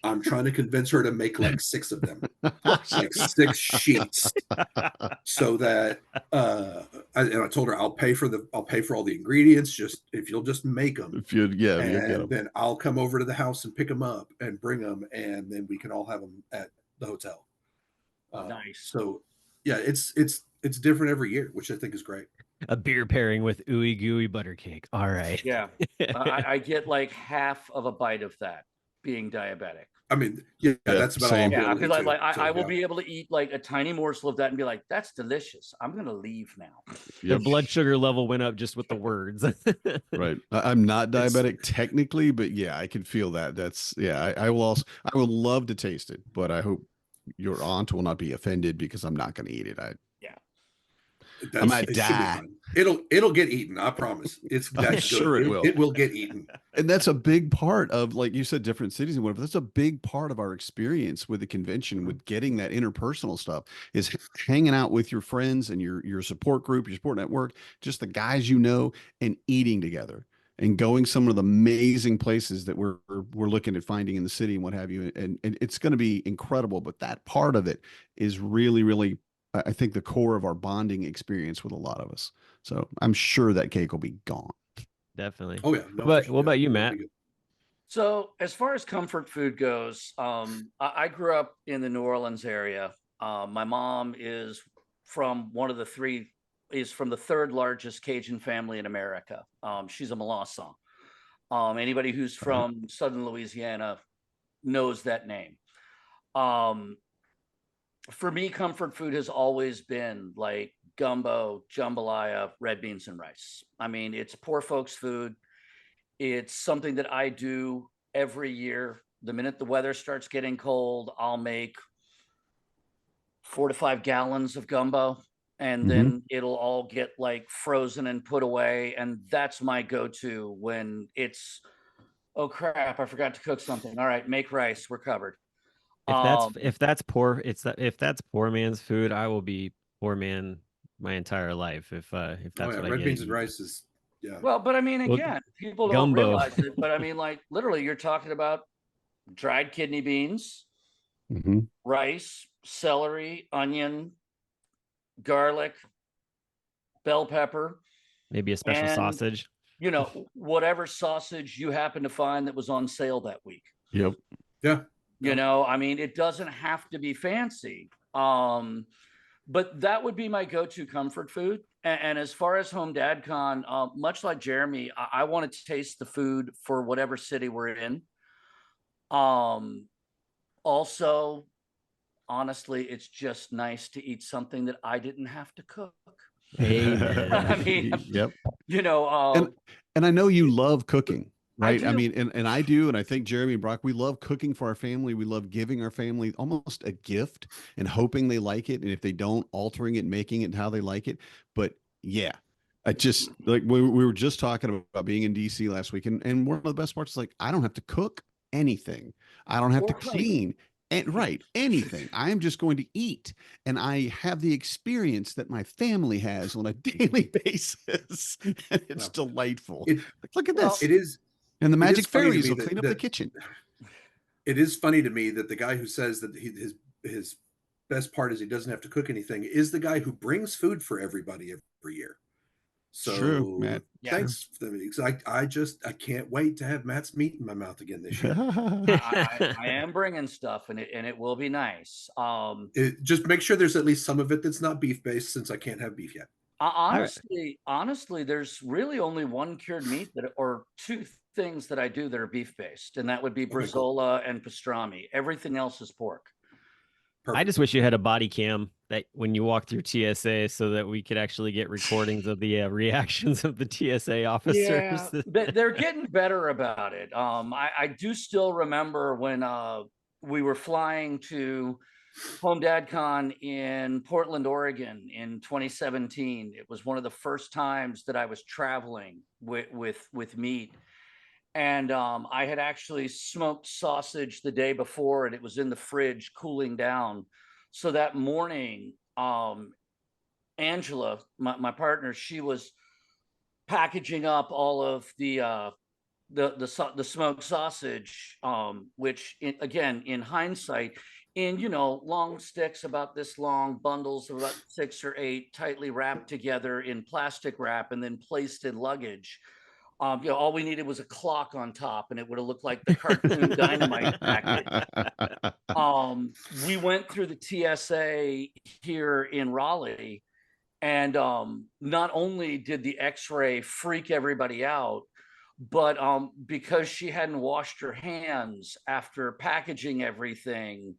I'm trying to convince her to make like 6 of them, like 6 sheets, so that and I told her I'll pay for all the ingredients, just if you'll just make them, If you, yeah, you'll get and them. then I'll come over to the house and pick them up and bring them, and then we can all have them at the hotel. Nice. So yeah, it's different every year, which I think is great. A beer pairing with ooey gooey butter cake. All right. Yeah. I get like half of a bite of that being diabetic. I mean, yeah, Yeah, that's about all same. I'll be Yeah, able to because do, so, I will yeah. be able to eat like a tiny morsel of that and be like, that's delicious. I'm gonna leave now. The Yep. blood sugar level went up just with the words. Right. I'm not It's- diabetic technically, but yeah, I can feel that. That's yeah. I will also. I would love to taste it, but I hope your aunt will not be offended because I'm not going to eat it. might It should be die. fine. It'll get eaten. I promise. It's I'm that sure good. it will. It will get eaten. And that's a big part of, like you said, different cities and whatever. That's a big part of our experience with the convention, with getting that interpersonal stuff, is hanging out with your friends and your support group, your support network, just the guys you know, and eating together and going some of the amazing places that we're looking at finding in the city and what have you. And it's going to be incredible. But that part of it is really, really, I think, the core of our bonding experience with a lot of us. So I'm sure that cake will be gone. Definitely. Oh yeah. No, What for about sure. you, It'll Matt? be good. So as far as comfort food goes, I grew up in the New Orleans area. My mom is from the third largest Cajun family in America. She's a Molosson. Anybody who's from Southern Louisiana knows that name. For me, comfort food has always been like gumbo, jambalaya, red beans and rice. I mean, it's poor folks' food. It's something that I do every year. The minute the weather starts getting cold, I'll make 4 to 5 gallons of gumbo, and then it'll all get like frozen and put away. And that's my go-to when it's, oh crap, I forgot to cook something. All right, make rice. We're covered. If that's poor man's food, I will be poor man my entire life. If that's Oh yeah, what I red get beans to and eat. rice is yeah. Well, but I mean, Well, again, people don't gumbo. realize it, but I mean, like literally, you're talking about dried kidney beans, rice, celery, onion, garlic, bell pepper, Maybe a special and sausage. you know, whatever sausage you happen to find that was on sale that week. Yep. Yeah. You know, I mean, it doesn't have to be fancy. But that would be my go-to comfort food. And as far as Home Dad Con, much like Jeremy, I want to taste the food for whatever city we're in. Also, honestly, it's just nice to eat something that I didn't have to cook. Amen. I mean, Yep. you know, And I know you love cooking, right? I do. mean, and I do, and I think Jeremy and Brock, we love cooking for our family. We love giving our family almost a gift and hoping they like it. And if they don't, altering it, making it how they like it. But yeah, I just like we were just talking about being in DC last week, and one of the best parts is like I don't have to cook anything. I don't have Or to clean. And right, anything. I am just going to eat, and I have the experience that my family has on a daily basis, and it's delightful. It- Like, look at well, this, It is and the magic funny to fairies me will that- clean up the that- kitchen. it is funny to me that the guy who says that his best part is he doesn't have to cook anything is the guy who brings food for everybody every year. So True, Matt. thanks for me. I can't wait to have Matt's meat in my mouth again this year. I am bringing stuff, and it will be nice. Just make sure there's at least some of it that's not beef based, since I can't have beef yet. Honestly, there's really only one cured meat or two things that I do that are beef based, and that would be Okay, cool. bresaola and pastrami. Everything else is pork. Perfect. I just wish you had a body cam that when you walk through TSA so that we could actually get recordings of the reactions of the TSA officers. Yeah, they're getting better about it. I do still remember when we were flying to Home Dad Con in Portland, Oregon in 2017. It was one of the first times that I was traveling with meat. And I had actually smoked sausage the day before, and it was in the fridge cooling down. So that morning, Angela, my partner, she was packaging up all of the smoked sausage, which again, in hindsight, in long sticks about this long, bundles of about 6 or 8, tightly wrapped together in plastic wrap and then placed in luggage. All we needed was a clock on top, and it would have looked like the cartoon Dynamite package. We went through the TSA here in Raleigh, and not only did the X-ray freak everybody out, but because she hadn't washed her hands after packaging everything,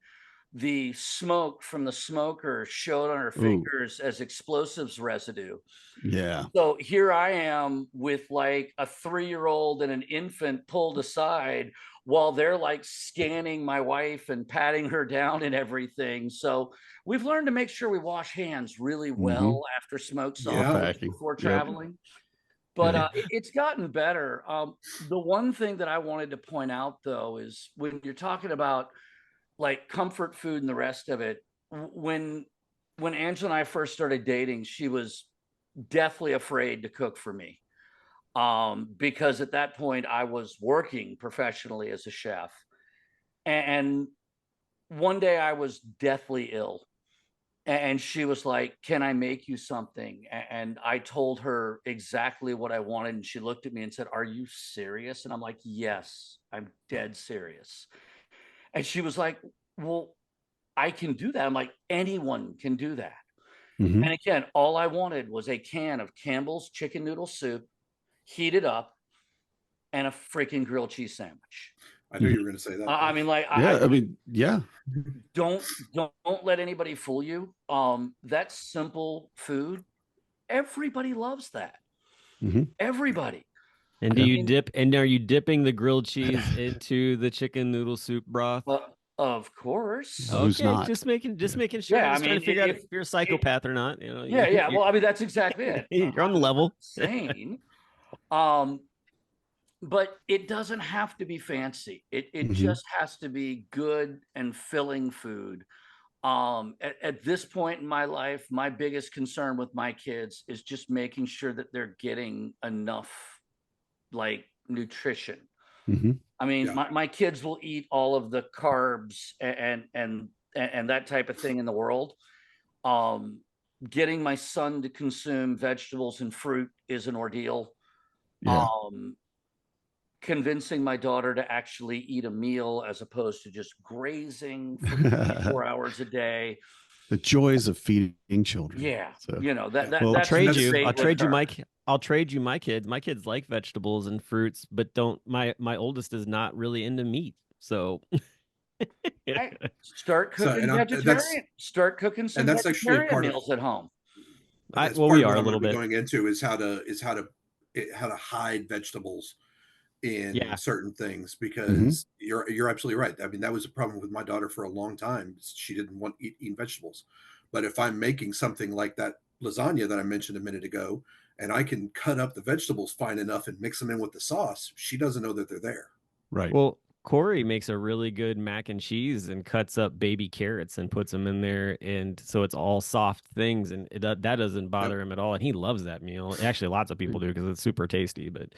the smoke from the smoker showed on her fingers as explosives residue. Yeah. So here I am with like a 3-year-old and an infant pulled aside while they're like scanning my wife and patting her down and everything. So we've learned to make sure we wash hands really well after smoked sausage before traveling. But it's gotten better. The one thing that I wanted to point out, though, is when you're talking about like comfort food and the rest of it, when Angela and I first started dating, she was deathly afraid to cook for me, because at that point I was working professionally as a chef. And one day I was deathly ill. And she was like, "Can I make you something?" And I told her exactly what I wanted. And she looked at me and said, "Are you serious?" And I'm like, "Yes, I'm dead serious." And she was like, "Well, I can do that." I'm like, "Anyone can do that." And again, all I wanted was a can of Campbell's chicken noodle soup, heated up, and a freaking grilled cheese sandwich. I knew you were going to say that. I mean, like, don't let anybody fool you. That simple food, everybody loves that. Everybody. And are you dipping the grilled cheese into the chicken noodle soup broth? Of course. Okay, just making sure. Yeah, I mean, trying to figure out if you're a psychopath or not. Yeah. Well, I mean, that's exactly it. You're on the level. Insane. But it doesn't have to be fancy. It just has to be good and filling food. At this point in my life, my biggest concern with my kids is just making sure that they're getting enough like nutrition. I mean, my kids will eat all of the carbs and that type of thing in the world. Getting my son to consume vegetables and fruit is an ordeal. Convincing my daughter to actually eat a meal as opposed to just grazing for 4 hours a day. The joys of feeding children. Yeah. So, I'll trade you my kids. My kids like vegetables and fruits, but my oldest is not really into meat. So start cooking vegetarian. Start cooking some vegetarian meals at home. We are a little bit going into is how to hide vegetables in certain things, because you're absolutely right. I mean, that was a problem with my daughter for a long time. She didn't want eating vegetables. But if I'm making something like that lasagna that I mentioned a minute ago, and I can cut up the vegetables fine enough and mix them in with the sauce, she doesn't know that they're there. Right. Well, Corey makes a really good mac and cheese and cuts up baby carrots and puts them in there, and so it's all soft things, and that doesn't bother him at all, and he loves that meal. Actually, lots of people do because it's super tasty, but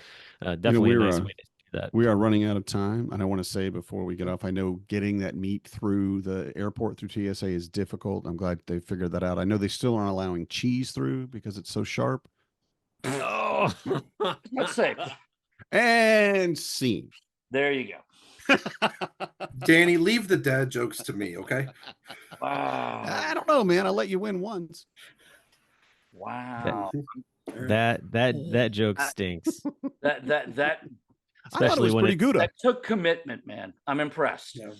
definitely a nice way to do that. We are running out of time, and I want to say before we get off, I know getting that meat through the airport through TSA is difficult. I'm glad they figured that out. I know they still aren't allowing cheese through because it's so sharp. Oh, let's say. And scene. There you go. Danny, leave the dad jokes to me, okay? Wow. I don't know, man. I'll let you win once. Wow. That joke stinks. That I thought it was pretty good. That took commitment, man. I'm impressed. Yeah.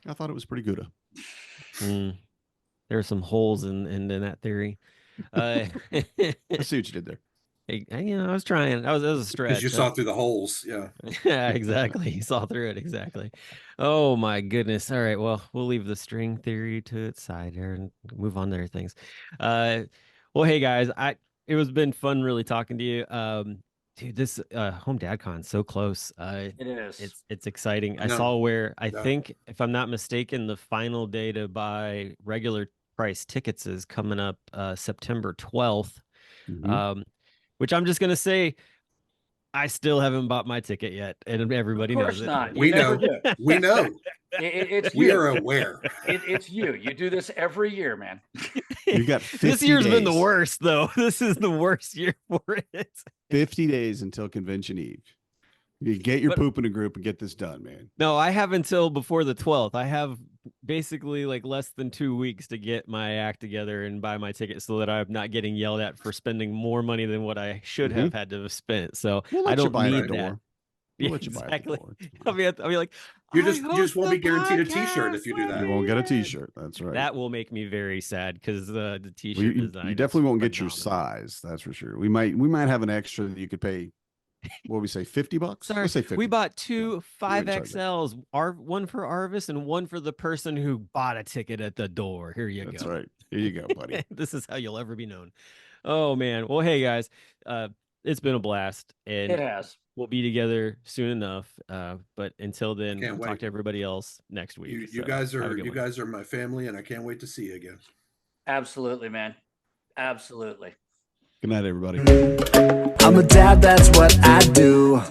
I thought it was pretty good. There are some holes in that theory. I see what you did there. I was trying. That was a stretch. Because you saw through the holes. Yeah. Yeah, exactly. He saw through it. Exactly. Oh my goodness. All right. Well, we'll leave the string theory to its side here and move on to other things. Well, hey guys, it was been fun really talking to you. Dude, this Home Dad Con so close. It is. It's exciting. I I know. saw where I Yeah. think, if I'm not mistaken, the final day to buy regular price tickets is coming up September 12th. Mhm. Which I'm just gonna say, I still haven't bought my ticket yet, and everybody Of course knows it. not. You We never know. do. We know. It's We you. are aware. It's you. You do this every year, man. You got This 50 year's been the days. worst, though. This is the worst year for it. 50 days until convention eve. You get your But- poop in a group and get this done, man. No, I have until before the 12th. I have basically like less than 2 weeks to get my act together and buy my ticket so that I'm not getting yelled at for spending more money than what I should have had to have spent. So We'll I let you don't buy it need at the that. door. We'll Yeah, let you buy it at the exactly. door. It's fine. I'll be like, You "I just host won't be the guaranteed a T-shirt if you do podcast that. You won't get a like that." t-shirt. That's right. That will make me very sad because the Well, t-shirt you design. you is definitely won't get your phenomenal. size. That's for sure. We might have an extra that you could pay. What would we say? $50? Sorry, Let's say 50. we bought two might charge that. 5XLs, one for Arvis and one for the person who bought a ticket at the door. Here you That's go. right. Here you go, buddy. This is how you'll ever be known. Oh man. Well, hey guys, it's been a blast, It and has. we'll be together soon enough. But until then, Can't we'll talk wait. to everybody else next week. You So, guys have a are good you one. guys are my family, and I can't wait to see you again. Absolutely, man. Absolutely. Good night, everybody. I'm a dad, that's what I do.